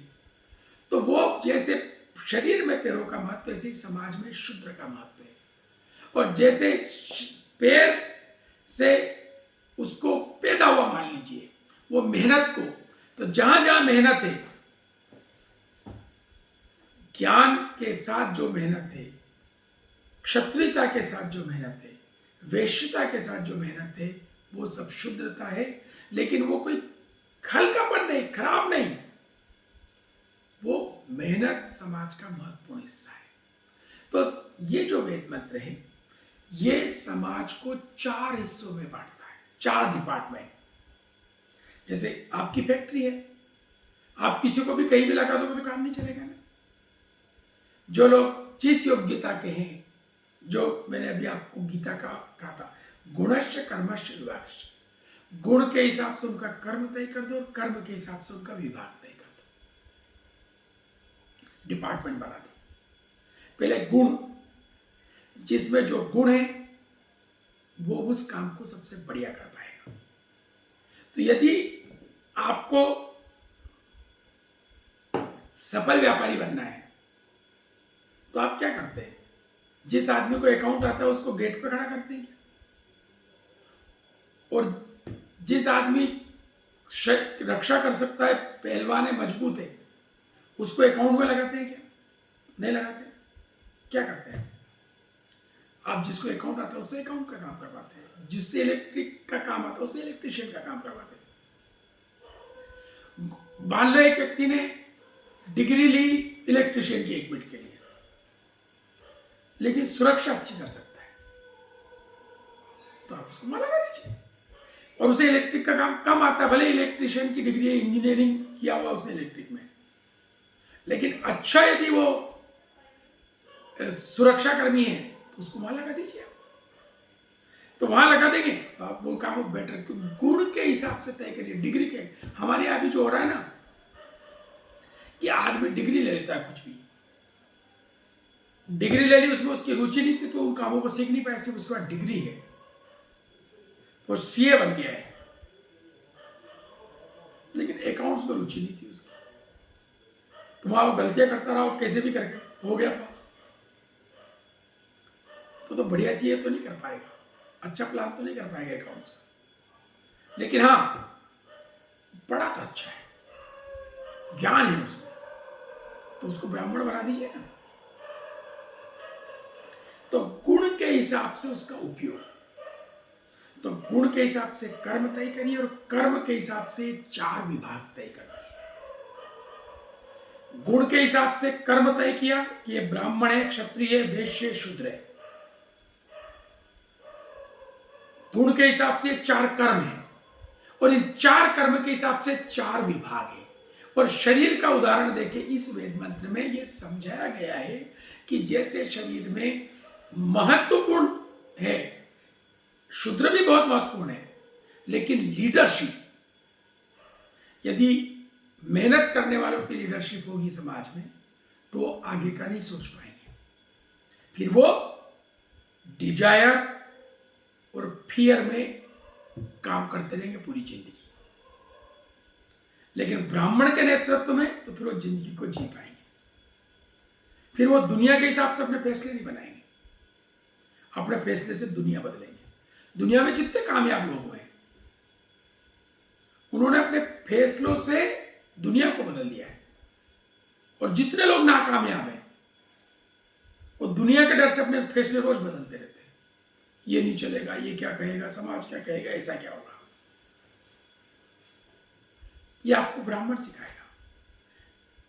तो वो जैसे शरीर में पैरों का महत्व, ऐसे ही समाज में शूद्र का महत्व है। और जैसे पैर से उसको पैदा हुआ मान लीजिए, वो मेहनत को, तो जहां जहां मेहनत है, ज्ञान के साथ जो मेहनत है, क्षत्रियता के साथ जो मेहनत है, वैश्यता के साथ जो मेहनत है, वो सब शुद्धता है। लेकिन वो कोई हल्कापन नहीं, खराब नहीं, वो मेहनत समाज का महत्वपूर्ण हिस्सा है। तो ये जो वेद मंत्र है, ये समाज को 4 हिस्सों में बांटता है, 4 डिपार्टमेंट। जैसे आपकी फैक्ट्री है, आप किसी को भी कहीं भी लगा दोगे तो काम नहीं चलेगा ना। जो लोग जिस योग्यता के हैं, जो मैंने अभी आपको गीता का कहा था, गुणश्च कर्मश्च विभागश्च, गुण के हिसाब से उनका कर्म तय कर दो और कर्म के हिसाब से उनका विभाग तय कर दो, डिपार्टमेंट बना दो। पहले गुण, जिसमें जो गुण है वो उस काम को सबसे बढ़िया कर पाएगा। तो यदि आपको सफल व्यापारी बनना है तो आप क्या करते हैं? जिस आदमी को अकाउंट आता है उसको गेट पे खड़ा करते हैं, और जिस आदमी रक्षा कर सकता है, पहलवान है, मजबूत है, उसको अकाउंट में लगाते हैं क्या? नहीं लगाते। क्या करते हैं? आप जिसको अकाउंट आता है उससे अकाउंट का काम करवाते हैं, जिससे इलेक्ट्रिक का काम आता है उससे इलेक्ट्रिशियन का काम करवाते हैं। मान लो एक व्यक्ति ने डिग्री ली इलेक्ट्रिशियन की 1 मिनट के लिए, लेकिन सुरक्षा अच्छी कर सकता है, तो आप उसको मना कर दीजिए। और उसे इलेक्ट्रिक का काम कम आता है, भले इलेक्ट्रिशियन की डिग्री है, इंजीनियरिंग किया हुआ उसने इलेक्ट्रिक में, लेकिन अच्छा यदि वो सुरक्षा कर्मी है तो उसको वहां लगा दीजिए। तो वहां लगा देंगे तो आप वो काम बेटर, गुण के हिसाब से तय करिए, डिग्री के। हमारे यहाँ भी जो हो रहा है ना, कि आदमी डिग्री ले लेता है, कुछ भी डिग्री ले ली, उसमें उसकी रुचि नहीं थी तो उन कामों को सीख नहीं पाया, सिर्फ उसके बाद डिग्री है, वो सीए बन गया है, लेकिन अकाउंट्स में रुचि नहीं थी उसकी। तो वहां वो गलतियां करता रहा, कैसे भी करके हो गया पास, तो बढ़िया सीए तो नहीं कर पाएगा, अच्छा प्लान तो नहीं कर पाएगा अकाउंट्स का। लेकिन हाँ, पढ़ा तो अच्छा है, ज्ञान है उसमें, तो उसको ब्राह्मण बना दीजिए ना। तो गुण के हिसाब से उसका उपयोग, तो गुण के हिसाब से कर्म तय करिए और कर्म के हिसाब से 4 विभाग तय कर दिए। गुण के हिसाब से कर्म तय किया कि ये ब्राह्मण है, क्षत्रिय है, वैश्य, शूद्र है। गुण के हिसाब से 4 कर्म है और इन 4 कर्म के हिसाब से 4 विभाग है। और शरीर का उदाहरण देके इस वेद मंत्र में यह समझाया गया है कि जैसे शरीर में महत्वपूर्ण है, शूद्र भी बहुत महत्वपूर्ण है, लेकिन लीडरशिप, यदि मेहनत करने वालों की लीडरशिप होगी समाज में तो वो आगे का नहीं सोच पाएंगे, फिर वो डिजायर और फियर में काम करते रहेंगे पूरी जिंदगी। लेकिन ब्राह्मण के नेतृत्व में तो फिर वो जिंदगी को जी पाएंगे, फिर वो दुनिया के हिसाब से अपने फैसले नहीं बनाएंगे, अपने फैसले से दुनिया बदलेंगे। दुनिया में जितने कामयाब लोग हुए उन्होंने अपने फैसलों से दुनिया को बदल दिया है, और जितने लोग नाकामयाब हैं वो दुनिया के डर से अपने फैसले रोज बदलते रहते हैं। ये नहीं चलेगा, ये क्या कहेगा, समाज क्या कहेगा, ऐसा क्या होगा। ये आपको ब्राह्मण सिखाएगा।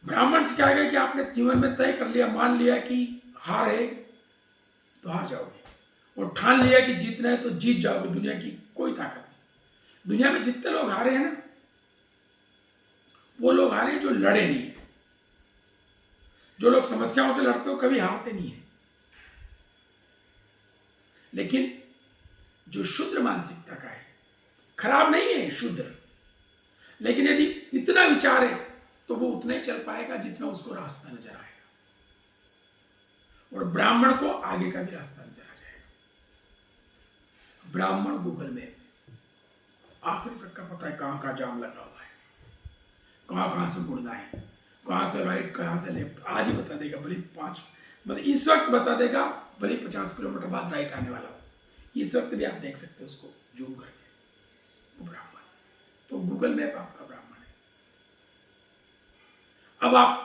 ब्राह्मण सिखाएगा कि आपने जीवन में तय कर लिया, मान लिया कि हार है तो हार जाओगे, और ठान लिया कि जीतना है तो जीत जाओगे। दुनिया की कोई ताकत नहीं। दुनिया में जितने लोग हारे हैं ना, वो लोग हारे हैं जो लड़े नहीं है। जो लोग समस्याओं से लड़ते हो कभी हारते नहीं है। लेकिन जो शुद्र मानसिकता का है, खराब नहीं है शुद्र, लेकिन यदि इतना विचार है तो वो उतना ही चल पाएगा जितना उसको रास्ता नजर आएगा, और ब्राह्मण को आगे का भी रास्ता नजर आ जाएगा। ब्राह्मण गूगल में आखिरी तक का पता है कहां जाम लगा हुआ है, कहां से मुड़ना है, कहां से राइट, कहां से लेफ्ट, आज ही बता देगा। भले 5 मतलब इस वक्त बता देगा, भले 50 किलोमीटर बाद राइट आने वाला हो, इस वक्त भी आप देख सकते हो उसको जूम करके। वो ब्राह्मण, तो गूगल मैप आपका ब्राह्मण है। अब आप,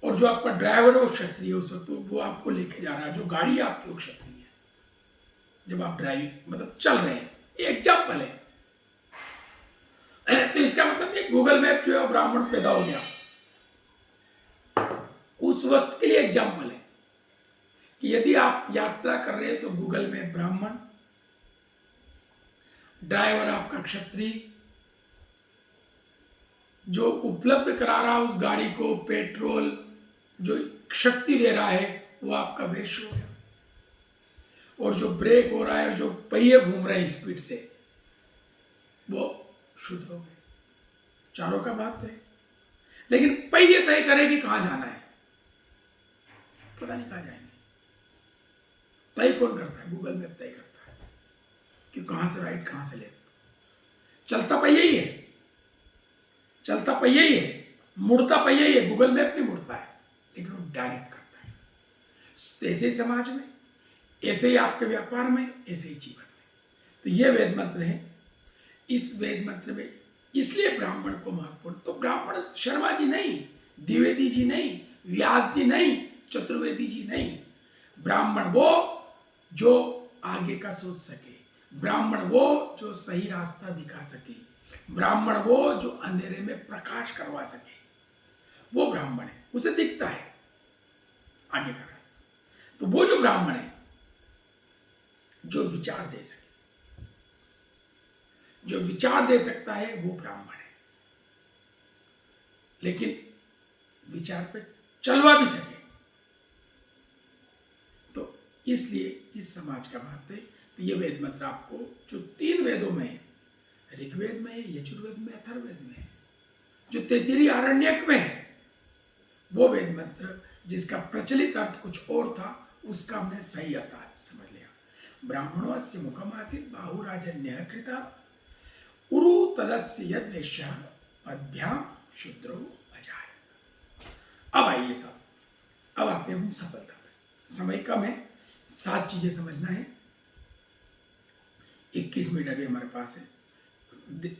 और जो आपका ड्राइवर है वो क्षत्रिय उस वक्त, वो आपको लेके जा रहा है, जो गाड़ी आपकी वो क्षत्रिय है। जब आप ड्राइव मतलब चल रहे हैं, एग्जाम्पल है, तो इसका मतलब ये गूगल मैप जो है ब्राह्मण पैदा हो गया उस वक्त के लिए। एग्जाम्पल है कि यदि आप यात्रा कर रहे हैं तो गूगल मैप ब्राह्मण, ड्राइवर आपका क्षत्रिय, जो उपलब्ध करा रहा उस गाड़ी को पेट्रोल, जो शक्ति दे रहा है वो आपका वैश्य हो गया, और जो ब्रेक हो रहा है और जो पहिए घूम रहे हैं स्पीड से वो शुद्ध हो गए। चारों का बात है, लेकिन पहिए तय करे कि कहां जाना है, पता नहीं कहां जाएंगे। तय कौन करता है? गूगल मैप तय करता है कि कहां से राइट, कहां से लेफ्ट। चलता पहिया ही है, चलता पहिया ही है, मुड़ता पहिया ही है। गूगल मैप नहीं मुड़ता है, लेकिन वो डायरेक्ट करता है। ऐसे ही समाज में, ऐसे ही आपके व्यापार में, ऐसे ही जीवन में। तो ये वेद मंत्र है। इस वेद मंत्र में इसलिए ब्राह्मण को महत्वपूर्ण, तो ब्राह्मण शर्मा जी नहीं, द्विवेदी जी नहीं, व्यास जी नहीं, चतुर्वेदी जी नहीं। ब्राह्मण वो जो आगे का सोच सके, ब्राह्मण वो जो सही रास्ता दिखा सके, ब्राह्मण वो जो अंधेरे में प्रकाश करवा सके, वो ब्राह्मण है। उसे दिखता है आगे का रास्ता। तो वो जो ब्राह्मण है जो विचार दे सके, जो विचार दे सकता है वो ब्राह्मण है, लेकिन विचार पे चलवा भी सके। तो इसलिए इस समाज का महत्व है। तो ये वेद मंत्र आपको जो 3 वेदों में है, ऋग्वेद में है, यजुर्वेद में, अथर्ववेद में है, जो तैत्तिरीय आरण्यक में है, वो वेद मंत्र जिसका प्रचलित अर्थ कुछ और था उसका हमने सही अर्थ आज समझ लिया। ब्राह्मणोस्य मुखमासीत् बाहुराजन्यः कृता उरु तदस्य यद वैश्य पद्भ्याम शूद्रो अजायत। अब आइए साहब, अब आते हैं हम सफलता पे। समय कम है, 7 चीजें समझना है। 21 मिनट अभी हमारे पास है।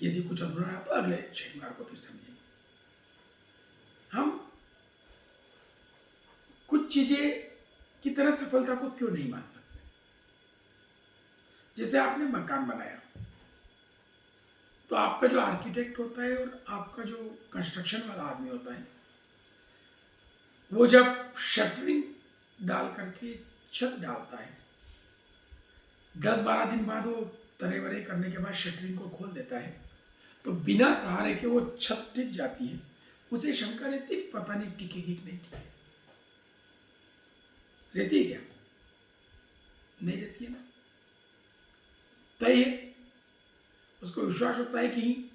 यदि कुछ अधूरा रहा तो अगले शनिवार को फिर समझेंगे। हम कुछ चीजें की तरह सफलता को क्यों नहीं मान सकते? जैसे आपने मकान बनाया तो आपका जो आर्किटेक्ट होता है और आपका जो कंस्ट्रक्शन वाला आदमी होता है, वो जब शटरिंग डाल करके छत डालता है, 10-12 दिन बाद वो तरे वरे करने के बाद शटरिंग को खोल देता है, तो बिना सहारे के वो छत टिक जाती है। उसे शंका रहती है पता नहीं टिकेगी कि नहीं टिकेगी। रहती है क्या? नहीं रहती है ना। तय है, उसको विश्वास होता है कि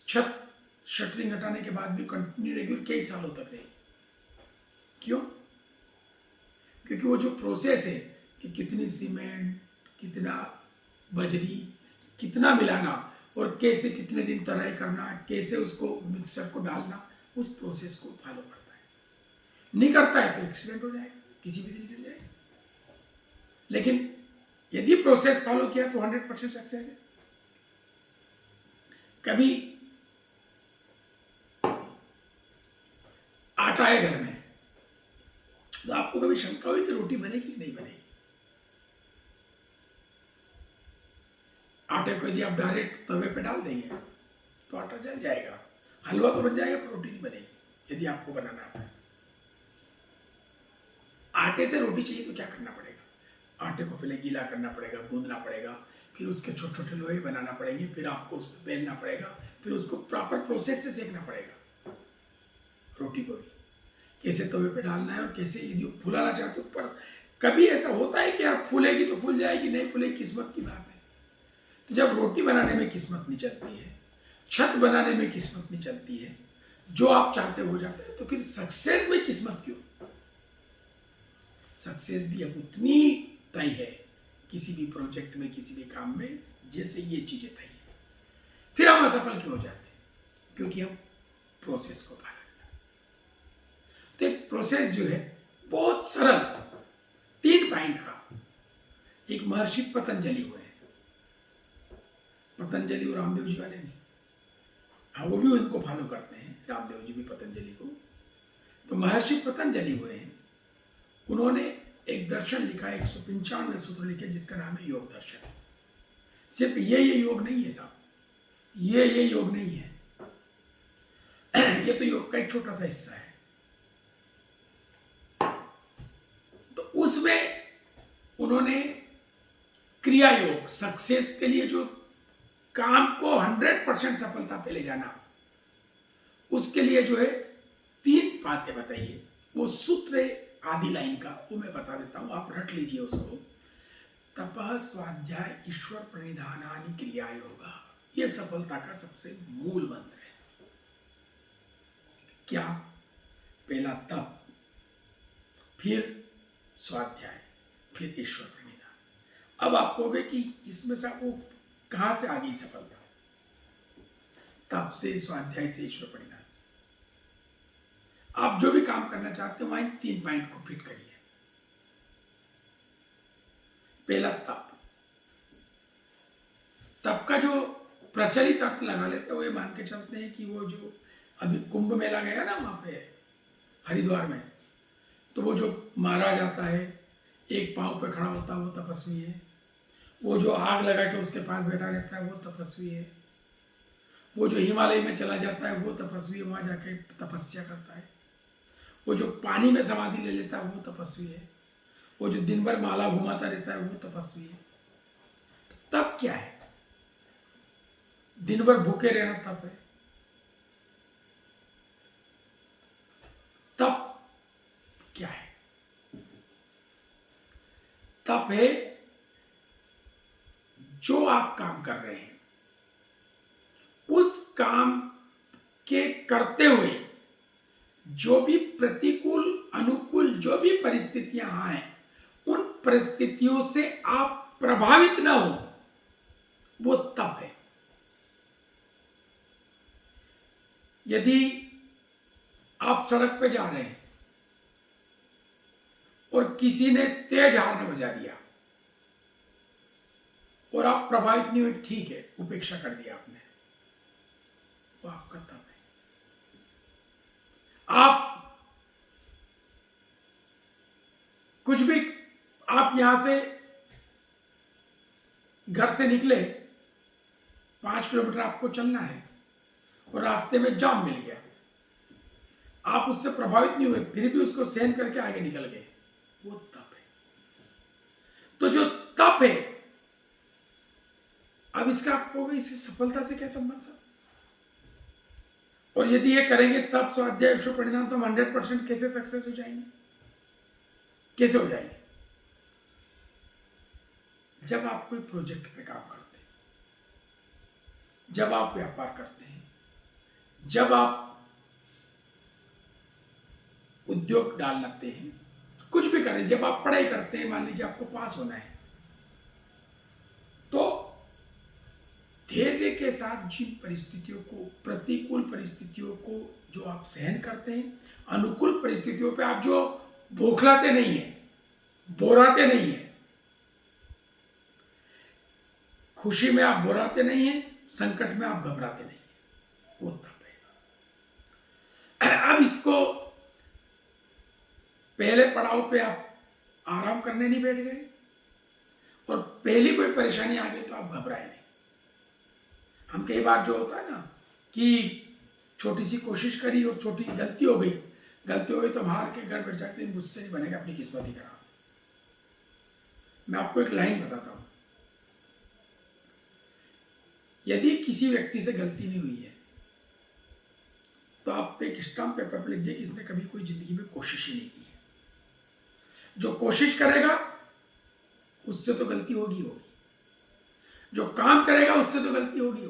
छत शटरिंग हटाने के बाद भी कंटिन्यू रहेगी और कई सालों तक रहेगी। क्यों? क्योंकि वो जो प्रोसेस है कि कितनी सीमेंट, कितना बजरी, कितना मिलाना और कैसे कितने दिन तराई करना, कैसे उसको मिक्सर को डालना, उस प्रोसेस को फॉलो करता है। नहीं करता है तो एक्सीडेंट हो जाएगा, किसी भी दिन गिर जाएगा। लेकिन यदि प्रोसेस फॉलो किया तो 100% सक्सेस है। कभी आटा है घर में, तो आपको कभी शंका हुई कि रोटी बनेगी कि नहीं बनेगी? आटे को यदि आप डायरेक्ट तवे पे डाल देंगे तो आटा जल जाएगा, हलवा तो बन जाएगा पर रोटी नहीं बनेगी। यदि आपको बनाना आता है, आटे से रोटी चाहिए तो क्या करना पड़ेगा? आटे को पहले गीला करना पड़ेगा, गूंदना पड़ेगा, फिर उसके छोटे छोटे लोहे बनाना पड़ेंगे, फिर आपको उस पर बेलना पड़ेगा, फिर उसको प्रॉपर प्रोसेस से सेकना पड़ेगा। रोटी को भी कैसे तवे पे डालना है और कैसे यदि फुलाना चाहते हो, पर कभी ऐसा होता है कि यार फूलेगी तो फूल जाएगी, नहीं फूलेगी किस्मत की बात है। तो जब रोटी बनाने में किस्मत नहीं चलती है, छत बनाने में किस्मत नहीं चलती है, जो आप चाहते हो जाता है, तो फिर सक्सेस में किस्मत क्यों? सक्सेस भी अब उतनी तय है किसी भी प्रोजेक्ट में, किसी भी काम में, जैसे ये चीजें तय है। फिर हम असफल क्यों हो जाते हैं? क्योंकि हम प्रोसेस को पालन करते। तो एक प्रोसेस जो है बहुत सरल, 3 पॉइंट का। एक महर्षि पतंजलि हुए, पतंजलि और रामदेव जी वाले नहीं, हाँ वो भी उनको फॉलो करते हैं, रामदेव जी भी पतंजलि को। तो महर्षि पतंजलि हुए हैं, उन्होंने एक दर्शन लिखा, 195 सूत्र लिखे, जिसका नाम है योग दर्शन। सिर्फ ये योग नहीं है साहब, ये योग नहीं है, ये तो योग का एक छोटा सा हिस्सा है। तो उसमें उन्होंने क्रिया योग, सक्सेस के लिए जो काम को 100% सफलता पे ले जाना, उसके लिए जो है 3 बातें बताइए। वो सूत्र है आधी लाइन का, वो मैं बता देता हूं, आप रट लीजिए उसको। तपः स्वाध्याय ईश्वर प्रणिधानानि क्रिया योगा, ये सफलता का सबसे मूल मंत्र है। क्या? पहला तप, फिर स्वाध्याय, फिर ईश्वर प्रणिधान। अब आप कहोगे कि इसमें से आपको कहां से आ गई सफलता? तप से, स्वाध्याय से, ईश्वर प्रणिधान से। आप जो भी काम करना चाहते हो वहीं 3 पॉइंट को फिट करिए। पहला तप। तप का जो प्रचलित अर्थ लगा लेते हैं वो ये मान के चलते हैं कि वो जो अभी कुंभ मेला गया ना वहां पे हरिद्वार में, तो वो जो मारा जाता है, एक पांव पे खड़ा होता है, वो तपस्वी है। वो जो आग लगा के उसके पास बैठा रहता है, वो तपस्वी है। वो जो हिमालय में चला जाता है, वो तपस्वी है, वहां जाके तपस्या करता है। वो जो पानी में समाधि ले लेता है, वो तपस्वी है। वो जो दिन भर माला घुमाता रहता है, वो तपस्वी है। तप क्या है? दिन भर भूखे रहना तप है। तप क्या है? तप है जो आप काम कर रहे हैं, उस काम के करते हुए जो भी प्रतिकूल अनुकूल जो भी परिस्थितियां आए, उन परिस्थितियों से आप प्रभावित ना हो, वो तप है। यदि आप सड़क पे जा रहे हैं और किसी ने तेज हार्न बजा दिया और आप प्रभावित नहीं हुए, ठीक है, उपेक्षा कर दिया आपने, वो आपका तप है। आप कुछ भी, आप यहां से घर से निकले, 5 किलोमीटर आपको चलना है और रास्ते में जाम मिल गया, आप उससे प्रभावित नहीं हुए, फिर भी उसको सहन करके आगे निकल गए, वो तप है। तो जो तप है अब इसका आपको इस सफलता से क्या संबंध सर? और यदि ये करेंगे तब स्वाध्याय विश्व परिणाम तो हम 100% कैसे सक्सेस हो जाएंगे? कैसे हो जाएंगे? जब आप कोई प्रोजेक्ट पे काम करते हैं, जब आप व्यापार करते हैं, जब आप उद्योग डाल लेते हैं, कुछ भी करें, जब आप पढ़ाई करते हैं, मान लीजिए आपको पास होना है, तो धैर्य के साथ जिन परिस्थितियों को, प्रतिकूल परिस्थितियों को जो आप सहन करते हैं, अनुकूल परिस्थितियों पे आप जो बौखलाते नहीं है, बोराते नहीं है, खुशी में आप बोराते नहीं है, संकट में आप घबराते नहीं है, वो तप है। अब इसको पहले पड़ाव पे आप आराम करने नहीं बैठ गए और पहली कोई परेशानी आ गई तो आप घबराए नहीं। हम कई बार जो होता है ना कि छोटी सी कोशिश करी और छोटी गलती हो गई तो हम हार के घर बैठ जाते हैं, मुझसे नहीं बनेगा, अपनी किस्मत ही खराब। मैं आपको एक लाइन बताता हूं, यदि किसी व्यक्ति से गलती नहीं हुई है तो आप एक स्टाम्प पेपर पर लिख दीजिए कि इसने कभी कोई जिंदगी में कोशिश ही नहीं की है। जो कोशिश करेगा उससे तो गलती होगी, जो काम करेगा उससे तो गलती होगी।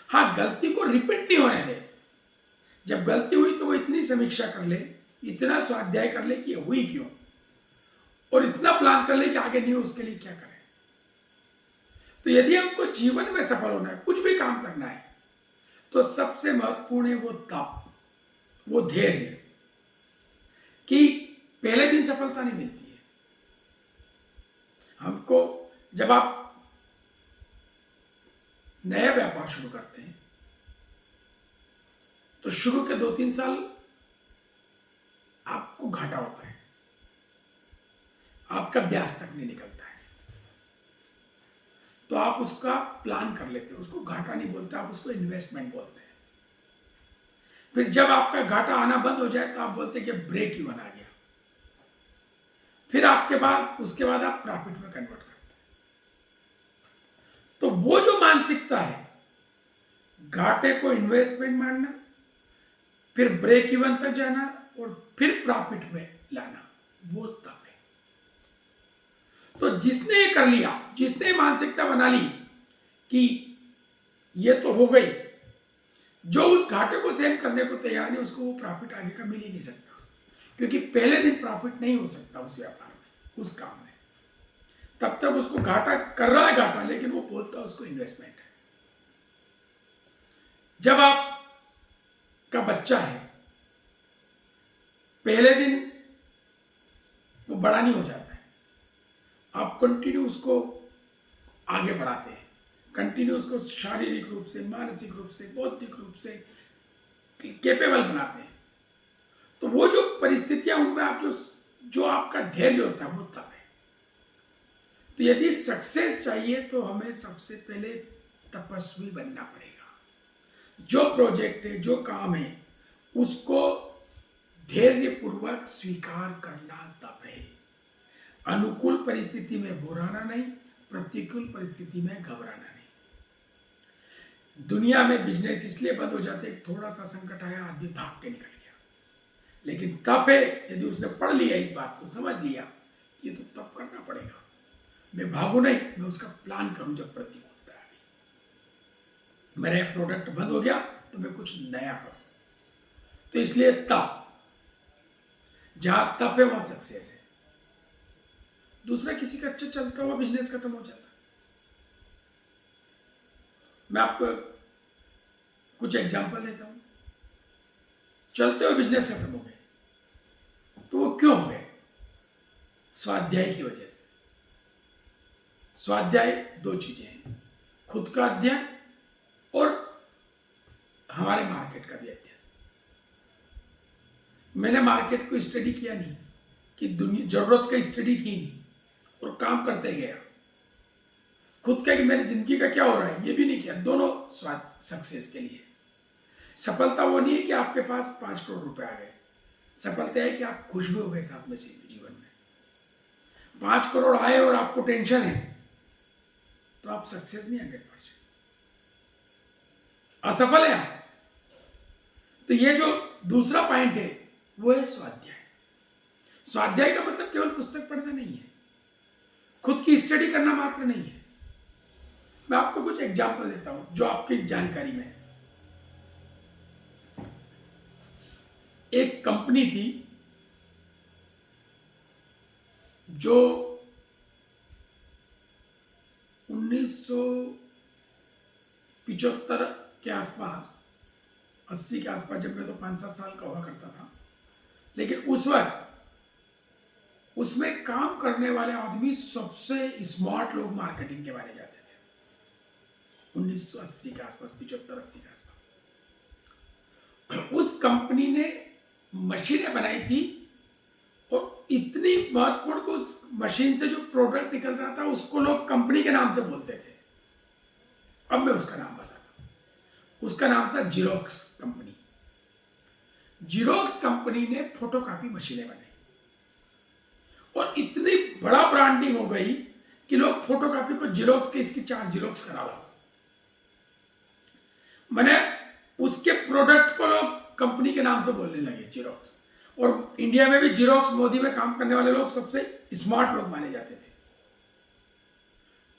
हाँ, गलती को रिपीट नहीं होने दे। जब गलती हुई तो वो इतनी समीक्षा कर ले, इतना स्वाध्याय कर ले कि हुई क्यों, और इतना प्लान कर ले कि आगे नहीं हो उसके लिए क्या करें। तो यदि हमको जीवन में सफल होना है, कुछ भी काम करना है, तो सबसे महत्वपूर्ण है वो तप, वो धैर्य, कि पहले दिन सफलता नहीं मिलती है हमको। जब आप नया व्यापार शुरू करते हैं तो शुरू के 2-3 साल आपको घाटा होता है, आपका ब्याज तक नहीं निकलता है, तो आप उसका प्लान कर लेते हैं। उसको घाटा नहीं बोलते, आप उसको इन्वेस्टमेंट बोलते हैं। फिर जब आपका घाटा आना बंद हो जाए तो आप बोलते हैं कि ब्रेक इवन आ गया। फिर उसके बाद आप प्रॉफिट में कन्वर्ट करते हैं। तो वो जो मानसिकता है, घाटे को इन्वेस्टमेंट मानना, फिर ब्रेक इवन तक जाना और फिर प्रॉफिट में लाना, वो तप है। तो जिसने ये कर लिया, जिसने मानसिकता बना ली कि ये तो हो गई, जो उस घाटे को सहन करने को तैयार नहीं, उसको वो प्रॉफिट आगे का मिल ही नहीं सकता, क्योंकि पहले दिन प्रॉफिट नहीं हो सकता उस व्यापार में, उस काम में। तब तक उसको घाटा कर रहा है घाटा, लेकिन वो बोलता है उसको इन्वेस्टमेंट है। जब आपका बच्चा है, पहले दिन वो बड़ा नहीं हो जाता है, आप कंटिन्यू उसको आगे बढ़ाते हैं, कंटिन्यू उसको शारीरिक रूप से, मानसिक रूप से, बौद्धिक रूप से कैपेबल बनाते हैं। तो वो जो परिस्थितियां, उनमें आप जो आपका धैर्य होता है, वो तब है। तो यदि सक्सेस चाहिए तो हमें सबसे पहले तपस्वी बनना पड़ेगा। जो प्रोजेक्ट है, जो काम है, उसको धैर्य पूर्वक स्वीकार करना तप है। अनुकूल परिस्थिति में बोराना नहीं, प्रतिकूल परिस्थिति में घबराना नहीं। दुनिया में बिजनेस इसलिए बंद हो जाते हैं, थोड़ा सा संकट आया, आदमी भाग के निकल गया। लेकिन तप है, यदि उसने पढ़ लिया, इस बात को समझ लिया, ये तो तप करना पड़ेगा। मैं भागू नहीं, मैं उसका प्लान करूं। जब प्रतिकूलता आ गई, मेरा प्रोडक्ट बंद हो गया, तो मैं कुछ नया करूं। तो इसलिए तप, जहां तप है वहां सक्सेस है। दूसरा, किसी का अच्छा चलता हुआ बिजनेस खत्म हो जाता। मैं आपको कुछ एग्जांपल देता हूं। चलते हुए बिजनेस खत्म हो गए, तो वो क्यों हो गए? स्वाध्याय की वजह से। स्वाध्याय 2 चीजें हैं, खुद का अध्ययन और हमारे मार्केट का भी अध्ययन। मैंने मार्केट को स्टडी किया नहीं, कि दुनिया जरूरत का स्टडी की नहीं और काम करते गया। खुद का कि मेरी जिंदगी का क्या हो रहा है, ये भी नहीं किया। दोनों सक्सेस के लिए। सफलता वो नहीं है कि आपके पास 5 करोड़ रुपए आ गए, सफलता है कि आप खुश भी हो गए साथ में जीवन में। 5 करोड़ आए और आपको टेंशन है, तो आप सक्सेस नहीं 100%, असफल है आप। तो ये जो दूसरा पॉइंट है वो है स्वाध्याय। स्वाध्याय का मतलब केवल पुस्तक पढ़ना नहीं है, खुद की स्टडी करना मात्र नहीं है। मैं आपको कुछ एग्जाम्पल देता हूं जो आपकी जानकारी में है। एक कंपनी थी जो 1975 के आसपास, 80 के आसपास, जब मैं तो 5-7 साल का हुआ करता था, लेकिन उस वक्त उसमें काम करने वाले आदमी सबसे स्मार्ट लोग मार्केटिंग के माने जाते थे। 1980 के आसपास, 75-80 के आसपास उस कंपनी ने मशीनें बनाई थी, और इतनी महत्वपूर्ण कि उस मशीन से जो प्रोडक्ट निकल रहा था उसको लोग कंपनी के नाम से बोलते थे। अब मैं उसका नाम बताता हूं। उसका नाम था जीरोक्स कंपनी। जीरोक्स कंपनी ने फोटोकॉपी मशीनें बनाई, और इतनी बड़ा ब्रांडिंग हो गई कि लोग फोटोकॉपी को जीरोक्स के, इसकी 4 जीरोक्स करा लो। मैंने उसके प्रोडक्ट को लोग कंपनी के नाम से बोलने लगे, जीरोक्स। और इंडिया में भी जीरोक्स, मोदी में काम करने वाले लोग सबसे स्मार्ट लोग माने जाते थे।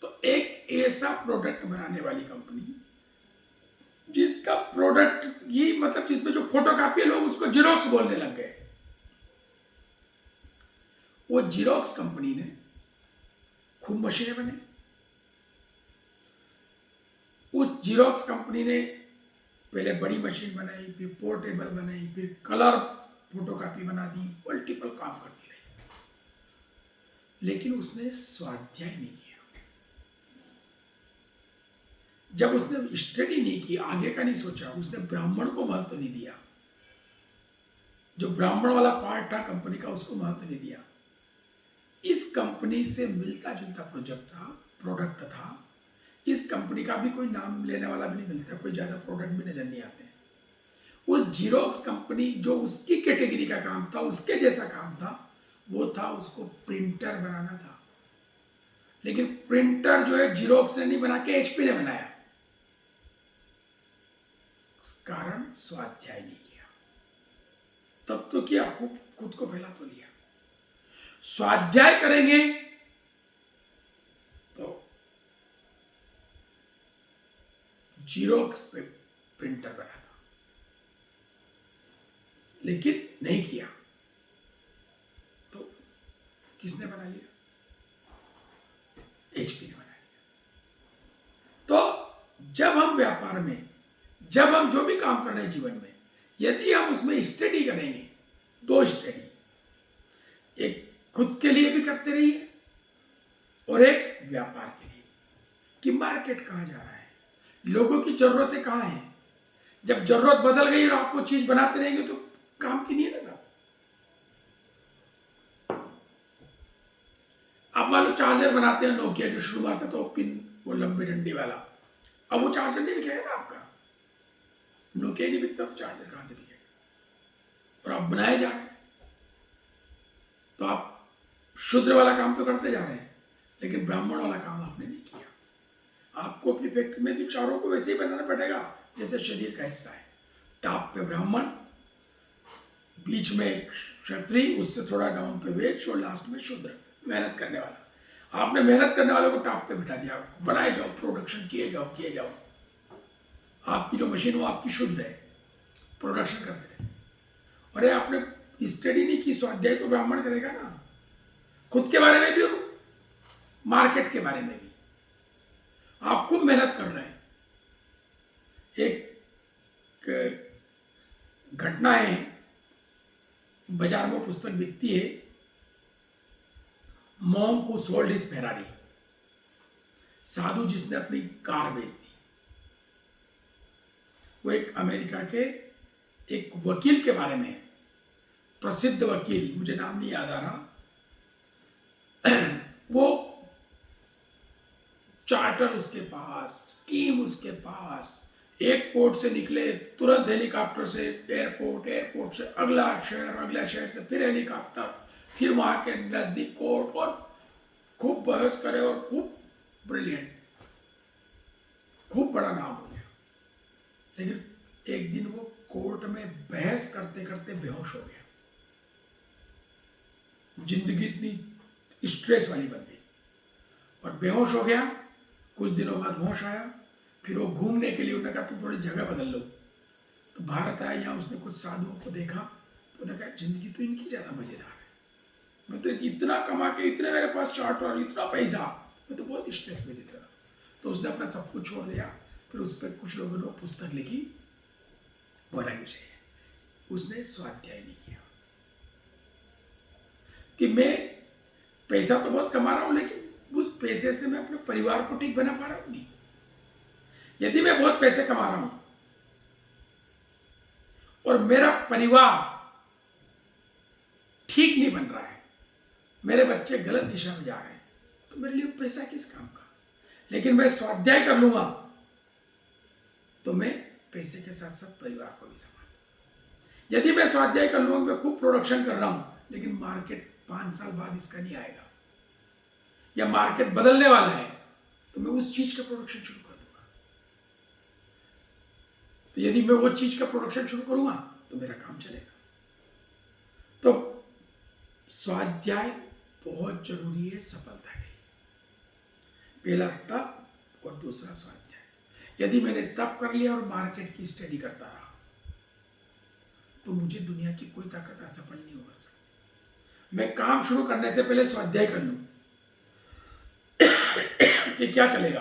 तो एक ऐसा प्रोडक्ट बनाने वाली कंपनी जिसका प्रोडक्ट ही मतलब जिसमें जो फोटोकॉपी है लोग उसको जीरोक्स बोलने लग गए। वो जीरोक्स कंपनी ने खूब मशीनें बनाई। उस जीरोक्स कंपनी ने पहले बड़ी मशीन बनाई, फिर पोर्टेबल बनाई, फिर कलर फोटोकॉपी बना दी, मल्टीपल काम करती रही, लेकिन उसने स्वाध्याय नहीं किया। जब उसने स्टडी नहीं की, आगे का नहीं सोचा, उसने ब्राह्मण को महत्व नहीं दिया, जो ब्राह्मण वाला पार्ट था कंपनी का उसको महत्व नहीं दिया। इस कंपनी से मिलता जुलता प्रोडक्ट था। इस कंपनी का भी कोई नाम लेने वाला भी नहीं मिलता, कोई ज्यादा प्रोडक्ट भी नजर नहीं आते। उस जीरोक्स कंपनी जो उसकी कैटेगरी का काम था, उसके जैसा काम था, वो था उसको प्रिंटर बनाना था। लेकिन प्रिंटर जो है जीरोक्स ने नहीं बना के एचपी ने बनाया। कारण स्वाध्याय नहीं किया। तब तो किया, खुद को फैला तो लिया। स्वाध्याय करेंगे तो जीरोक्स पे प्रिंटर बना था, लेकिन नहीं किया तो किसने बना लिया? एचपी ने बना लिया। तो जब हम व्यापार में, जब हम जो भी काम कर रहे हैं जीवन में, यदि हम उसमें स्टडी करेंगे, 2 स्टडी, एक खुद के लिए भी करते रहिए और एक व्यापार के लिए, कि मार्केट कहां जा रहा है, लोगों की जरूरतें कहां हैं। जब जरूरत बदल गई और आप वो चीज बनाते रहेंगे तो काम की नहीं है ना साहब। आप मान लो चार्जर बनाते हैं, नोकिया जो शुरू आता तो पिन, वो लंबी डंडी वाला, अब वो चार्जर नहीं बिकेगा ना आपका। नोकिया नहीं बिकता तो चार्जर कहां से बिकेगा? और आप बनाए जा रहे हैं, तो आप शूद्र वाला काम तो करते जा रहे हैं, लेकिन ब्राह्मण वाला काम आपने नहीं किया। आपको अपनी फैक्ट्री में भी चारों को वैसे ही बनाना पड़ेगा जैसे शरीर का हिस्सा है। टॉप पे ब्राह्मण, बीच में क्षत्रिय, उससे थोड़ा डाउन पे वैश्य, और लास्ट में शूद्र, मेहनत करने वाला। आपने मेहनत करने वालों को टॉप पे बिठा दिया, बनाए जाओ, प्रोडक्शन किए जाओ। आपकी जो मशीन वो आपकी शुद्ध है, प्रोडक्शन करते रहे। अरे आपने स्टडी नहीं की, स्वाध्याय तो ब्राह्मण करेगा ना, खुद के बारे में भी और मार्केट के बारे में भी। आप खूब मेहनत कर रहे हैं। एक घटना है, बाजार में पुस्तक बिकती है, monk who sold his Ferrari, साधु जिसने अपनी कार बेच दी। वो एक अमेरिका के एक वकील के बारे में है, प्रसिद्ध वकील, मुझे नाम नहीं याद आ रहा। वो चार्टर उसके पास, टीम उसके पास, एक पोर्ट से निकले तुरंत हेलीकॉप्टर से एयरपोर्ट से अगला शहर से फिर हेलीकॉप्टर, फिर वहां के नजदीक कोर्ट, और खूब बहस करे और खूब ब्रिलियंट। खूब बड़ा नाम हो गया, लेकिन एक दिन वो कोर्ट में बहस करते करते बेहोश हो गया। जिंदगी इतनी स्ट्रेस वाली बन गई और बेहोश हो गया। कुछ दिनों बाद होश आया, फिर वो घूमने के लिए उन्होंने कहा तुम थोड़ी जगह बदल लो। तो भारत आया, यहाँ उसने कुछ साधुओं को देखा, तो उन्होंने कहा जिंदगी तो इनकी ज़्यादा मज़ेदार है। मैं तो इतना कमा के, इतने मेरे पास चार्टर, इतना पैसा, मैं तो बहुत स्ट्रेस में जीता। तो उसने अपना सब कुछ छोड़ दिया। फिर उस पर कुछ लोगों ने पुस्तक लिखी, बड़ा विषय है, उसने स्वाध्याय नहीं किया कि मैं पैसा तो बहुत कमा रहा हूं, लेकिन उस पैसे से मैं अपने परिवार को ठीक बना पा रहा हूं नहीं। यदि मैं बहुत पैसे कमा रहा हूं और मेरा परिवार ठीक नहीं बन रहा है, मेरे बच्चे गलत दिशा में जा रहे हैं, तो मेरे लिए पैसा किस काम का। लेकिन मैं स्वाध्याय कर लूंगा तो मैं पैसे के साथ साथ परिवार को भी संभाल। यदि मैं स्वाध्याय कर लूंगा, मैं खूब प्रोडक्शन कर रहा हूं, लेकिन मार्केट 5 साल बाद इसका नहीं आएगा या मार्केट बदलने वाला है, तो मैं उस चीज का प्रोडक्शन शुरू कर दूंगा। तो यदि मैं वो चीज का प्रोडक्शन शुरू करूंगा तो मेरा काम चलेगा। तो स्वाध्याय बहुत जरूरी है सफलता के लिए। पहला तप और दूसरा स्वाध्याय। यदि मैंने तप कर लिया और मार्केट की स्टडी करता रहा, तो मुझे दुनिया की कोई ताकत असफल नहीं हो सकती। मैं काम शुरू करने से पहले स्वाध्याय कर लूं कि क्या चलेगा,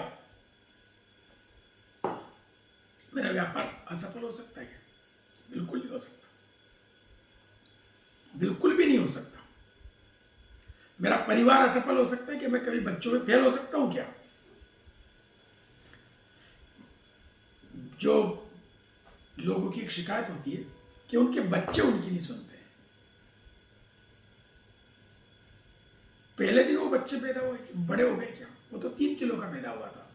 मेरा व्यापार असफल हो सकता है क्या? बिल्कुल नहीं हो सकता, बिल्कुल भी नहीं हो सकता। मेरा परिवार असफल हो सकता है कि मैं कभी बच्चों में फेल हो सकता हूं क्या? जो लोगों की एक शिकायत होती है कि उनके बच्चे उनकी नहीं सुनते हैं। पहले दिन वो बच्चे पैदा हुए, बड़े हो गए क्या? वो तो 3 किलो का पैदा हुआ था,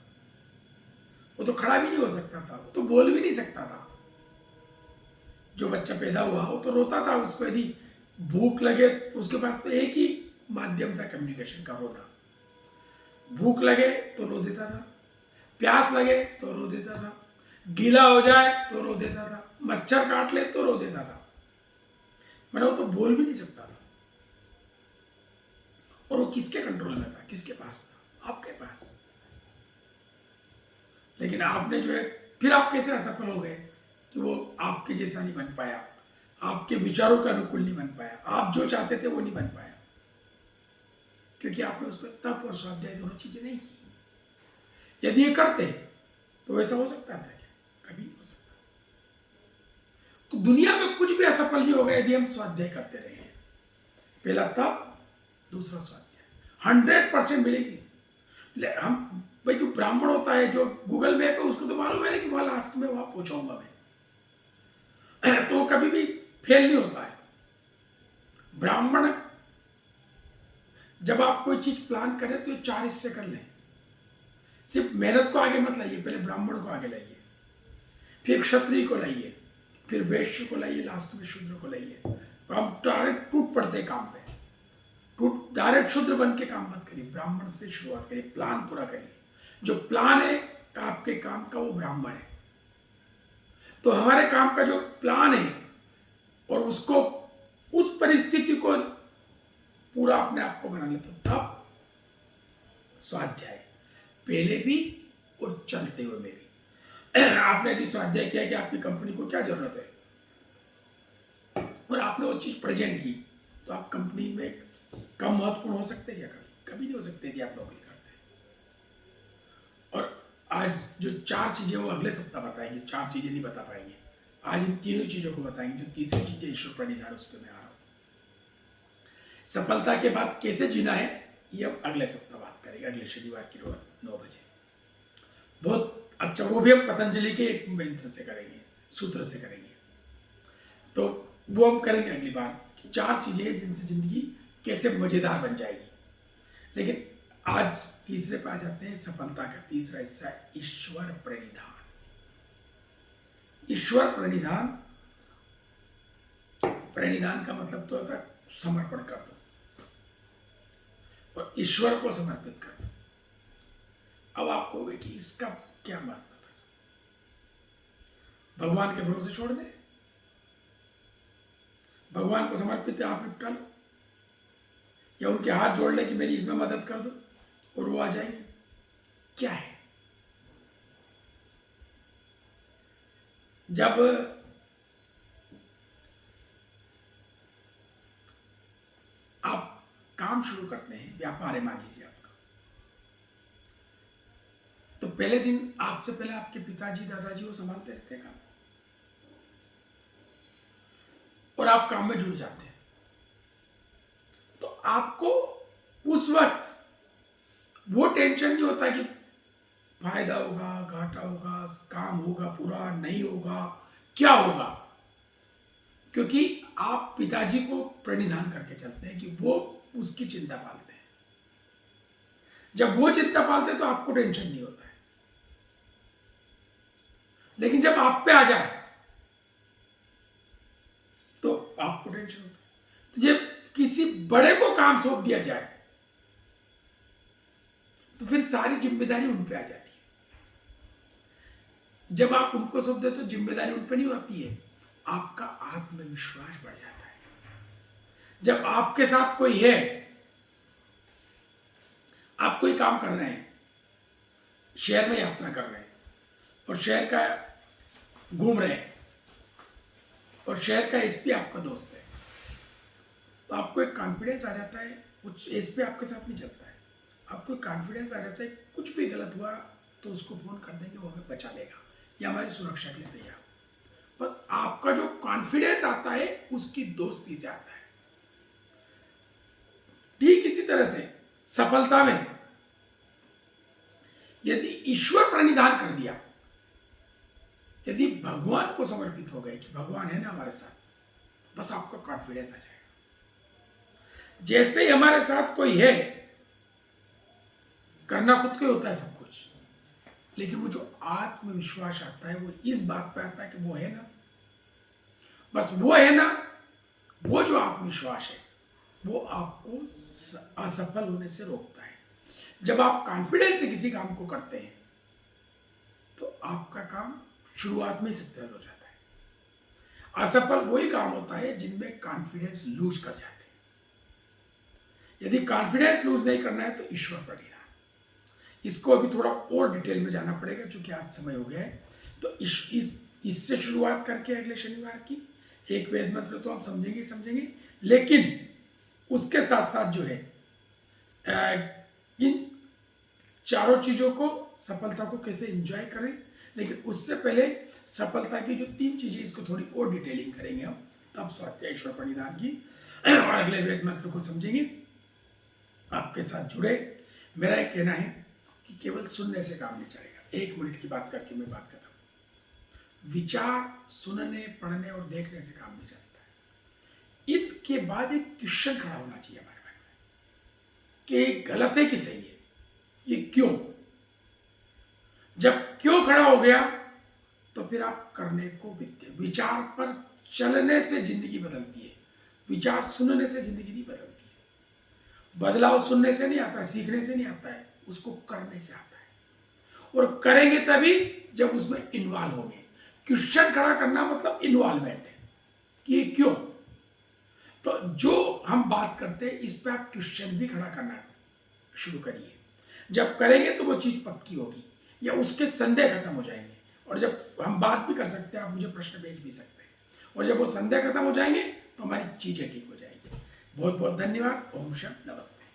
वो तो खड़ा भी नहीं हो सकता था, वो तो बोल भी नहीं सकता था। जो बच्चा पैदा हुआ वो तो रोता था, उसको यदि भूख लगे तो उसके पास तो एक ही माध्यम था कम्युनिकेशन का, रोना। भूख लगे तो रो देता था, प्यास लगे तो रो देता था, गीला हो जाए तो रो देता था, मच्छर काट ले तो रो देता था। मैंने वो तो बोल भी नहीं सकता था। और वो किसके कंट्रोल में था? किसके पास था? आपके पास। लेकिन आपने जो है, फिर आप कैसे असफल हो गए कि वो आपके जैसा नहीं बन पाया, आपके विचारों के अनुकूल नहीं बन पाया, आप जो चाहते थे वो नहीं बन पाया, क्योंकि आपने उस पर तप और स्वाध्याय दोनों चीजें नहीं की। यदि ये करते तो वैसा हो सकता था क्या? कभी नहीं हो सकता। तो दुनिया में कुछ भी असफल नहीं होगा यदि हम स्वाध्याय करते रहे। पहला तप, दूसरा स्वाध्याय, 100% मिलेगी। हम भाई, जो ब्राह्मण होता है जो गूगल मैप है, उसको तो मालूम है ना कि वहां लास्ट में वहां पहुंचाऊंगा मैं तो कभी भी फेल नहीं होता है। ब्राह्मण जब आप कोई चीज प्लान करें तो 4 हिस्से कर लें। सिर्फ मेहनत को आगे मत लाइए, पहले ब्राह्मण को आगे लाइए, फिर क्षत्रिय को लाइए, फिर वैश्य को लाइए, लास्ट में शूद्र को लाइए। तो हम डायरेक्ट टूट पड़ते काम पे, टूट डायरेक्ट शूद्र बन के काम मत करिए, ब्राह्मण से शुरुआत करिए, प्लान पूरा करिए। जो प्लान है आपके काम का वो ब्राह्मण है। तो हमारे काम का जो प्लान है और उसको, उस परिस्थिति को पूरा अपने आप को बना लेते, तब स्वाध्याय पहले भी और चलते हुए में भी। आपने यदि स्वाध्याय किया कि आपकी कंपनी को क्या जरूरत है और आपने वो चीज प्रेजेंट की, तो आप कंपनी में कम महत्वपूर्ण हो सकते हैं क्या? कभी कभी नहीं हो सकते यदि आप नौकरी करते हैं। और आज जो 4 चीजें वो अगले सप्ताह बताएंगे, 4 चीजें नहीं बता पाएंगे। आज इन तीनों चीजों को बताएंगे। जो तीसरी चीज है ईश्वर प्रणिधान, उस पर मैं आ रहा हूं। सफलता के बाद कैसे जीना है ये हम अगले सप्ताह बात करेंगे, अगले शनिवार की रोज 9 बजे। बहुत अच्छा, वो भी हम पतंजलि के एक मंत्र से करेंगे, सूत्र से करेंगे। तो वो हम करेंगे अगली बार कि 4 चीजें हैं जिनसे जिंदगी कैसे मजेदार बन जाएगी। लेकिन आज तीसरे पे आ जाते हैं। सफलता का तीसरा हिस्सा है ईश्वर प्रणिधान। ईश्वर प्रणिधान, प्रणिधान का मतलब तो होता है समर्पण कर दो और ईश्वर को समर्पित कर दो। अब आप कहोगे कि इसका क्या मतलब है? भगवान के भरोसे छोड़ दें, भगवान को समर्पित है, आप निपटा लो, या उनके हाथ जोड़ ले कि मेरी इसमें मदद कर दो और वो आ जाएंगे। क्या है, जब आप काम शुरू करते हैं, व्यापार है मान लीजिए आपका, तो पहले दिन आपसे पहले आपके पिताजी दादाजी वो संभालते रहते हैं काम, और आप काम में जुड़ जाते हैं, तो आपको उस वक्त वो टेंशन नहीं होता कि फायदा होगा, घाटा होगा, काम होगा, पूरा नहीं होगा, क्या होगा, क्योंकि आप पिताजी को प्रणिधान करके चलते हैं कि वो उसकी चिंता पालते हैं। जब वो चिंता पालते हैं तो आपको टेंशन नहीं होता है, लेकिन जब आप पे आ जाए तो आपको टेंशन होता है। तो जब किसी बड़े को काम सौंप दिया जाए तो फिर सारी जिम्मेदारी उन पे आ जाती है। जब आप उनको सौंप देते तो जिम्मेदारी उन पे नहीं होती है, आपका आत्मविश्वास बढ़ जाता है। जब आपके साथ कोई है, आप कोई काम कर रहे हैं, शहर में यात्रा कर रहे हैं और शहर का घूम रहे हैं और शहर का एसपी आपका दोस्त है, तो आपको एक कॉन्फिडेंस आ जाता है। कुछ एसपी आपके साथ नहीं चलता है, आपको कॉन्फिडेंस आ जाता है कुछ भी गलत हुआ तो उसको फोन कर देंगे, वो हमें बचा लेगा या हमारी सुरक्षा के लिए तैयार। बस आपका जो कॉन्फिडेंस आता है उसकी दोस्ती से आता है। ठीक इसी तरह से सफलता में यदि ईश्वर प्रणिधान कर दिया, यदि भगवान को समर्पित हो गए कि भगवान है ना हमारे साथ, बस आपका कॉन्फिडेंस आ जाएगा। जैसे ही हमारे साथ कोई है, करना खुद को होता है सब कुछ, लेकिन वो जो आत्मविश्वास आता है वो इस बात पे आता है कि वो है ना, बस वो है ना, वो जो आत्मविश्वास है वो आपको असफल होने से रोकता है। जब आप कॉन्फिडेंस से किसी काम को करते हैं तो आपका काम शुरुआत में सफल हो जाता है। असफल वही काम होता है जिनमें कॉन्फिडेंस लूज कर जाते हैं। यदि कॉन्फिडेंस लूज नहीं करना है तो ईश्वर प्रणिधान, इसको अभी थोड़ा और डिटेल में जाना पड़ेगा क्योंकि आज समय हो गया है। तो इससे शुरुआत करके अगले शनिवार की एक वेद मंत्र तो हम समझेंगे, लेकिन उसके साथ साथ जो है इन चारों चीजों को, सफलता को कैसे एंजॉय करें, लेकिन उससे पहले सफलता की जो 3 चीजें, इसको थोड़ी और डिटेलिंग करेंगे हम, तब स्वाध्याय ईश्वर प्रणिधान की और अगले वेद मंत्र को समझेंगे। आपके साथ जुड़े। मेरा एक कहना है कि केवल सुनने से काम नहीं चलेगा। 1 मिनट की बात करके मैं बात करता हूं। विचार सुनने, पढ़ने और देखने से काम नहीं चलता है। इनके बाद एक क्वेश्चन खड़ा होना चाहिए हमारे मन में कि गलत है कि सही है, ये क्यों। जब क्यों खड़ा हो गया तो फिर आप करने को विचार पर चलने से जिंदगी बदलती है, विचार सुनने से जिंदगी नहीं बदलती है। बदलाव सुनने से नहीं आता है, सीखने से नहीं आता है, उसको करने से आता है। और करेंगे तभी जब उसमें इन्वॉल्व होंगे। क्वेश्चन खड़ा करना मतलब इन्वॉल्वमेंट है कि ये क्यों। तो जो हम बात करते हैं इस पर आप क्वेश्चन भी खड़ा करना शुरू करिए। जब करेंगे तो वो चीज पक्की होगी या उसके संदेह खत्म हो जाएंगे। और जब हम बात भी कर सकते हैं, आप मुझे प्रश्न भेज भी सकते हैं, और जब वो संदेह खत्म हो जाएंगे तो हमारी चीजें ठीक हो जाएंगी। बहुत बहुत धन्यवाद। ओम शांति, नमस्ते।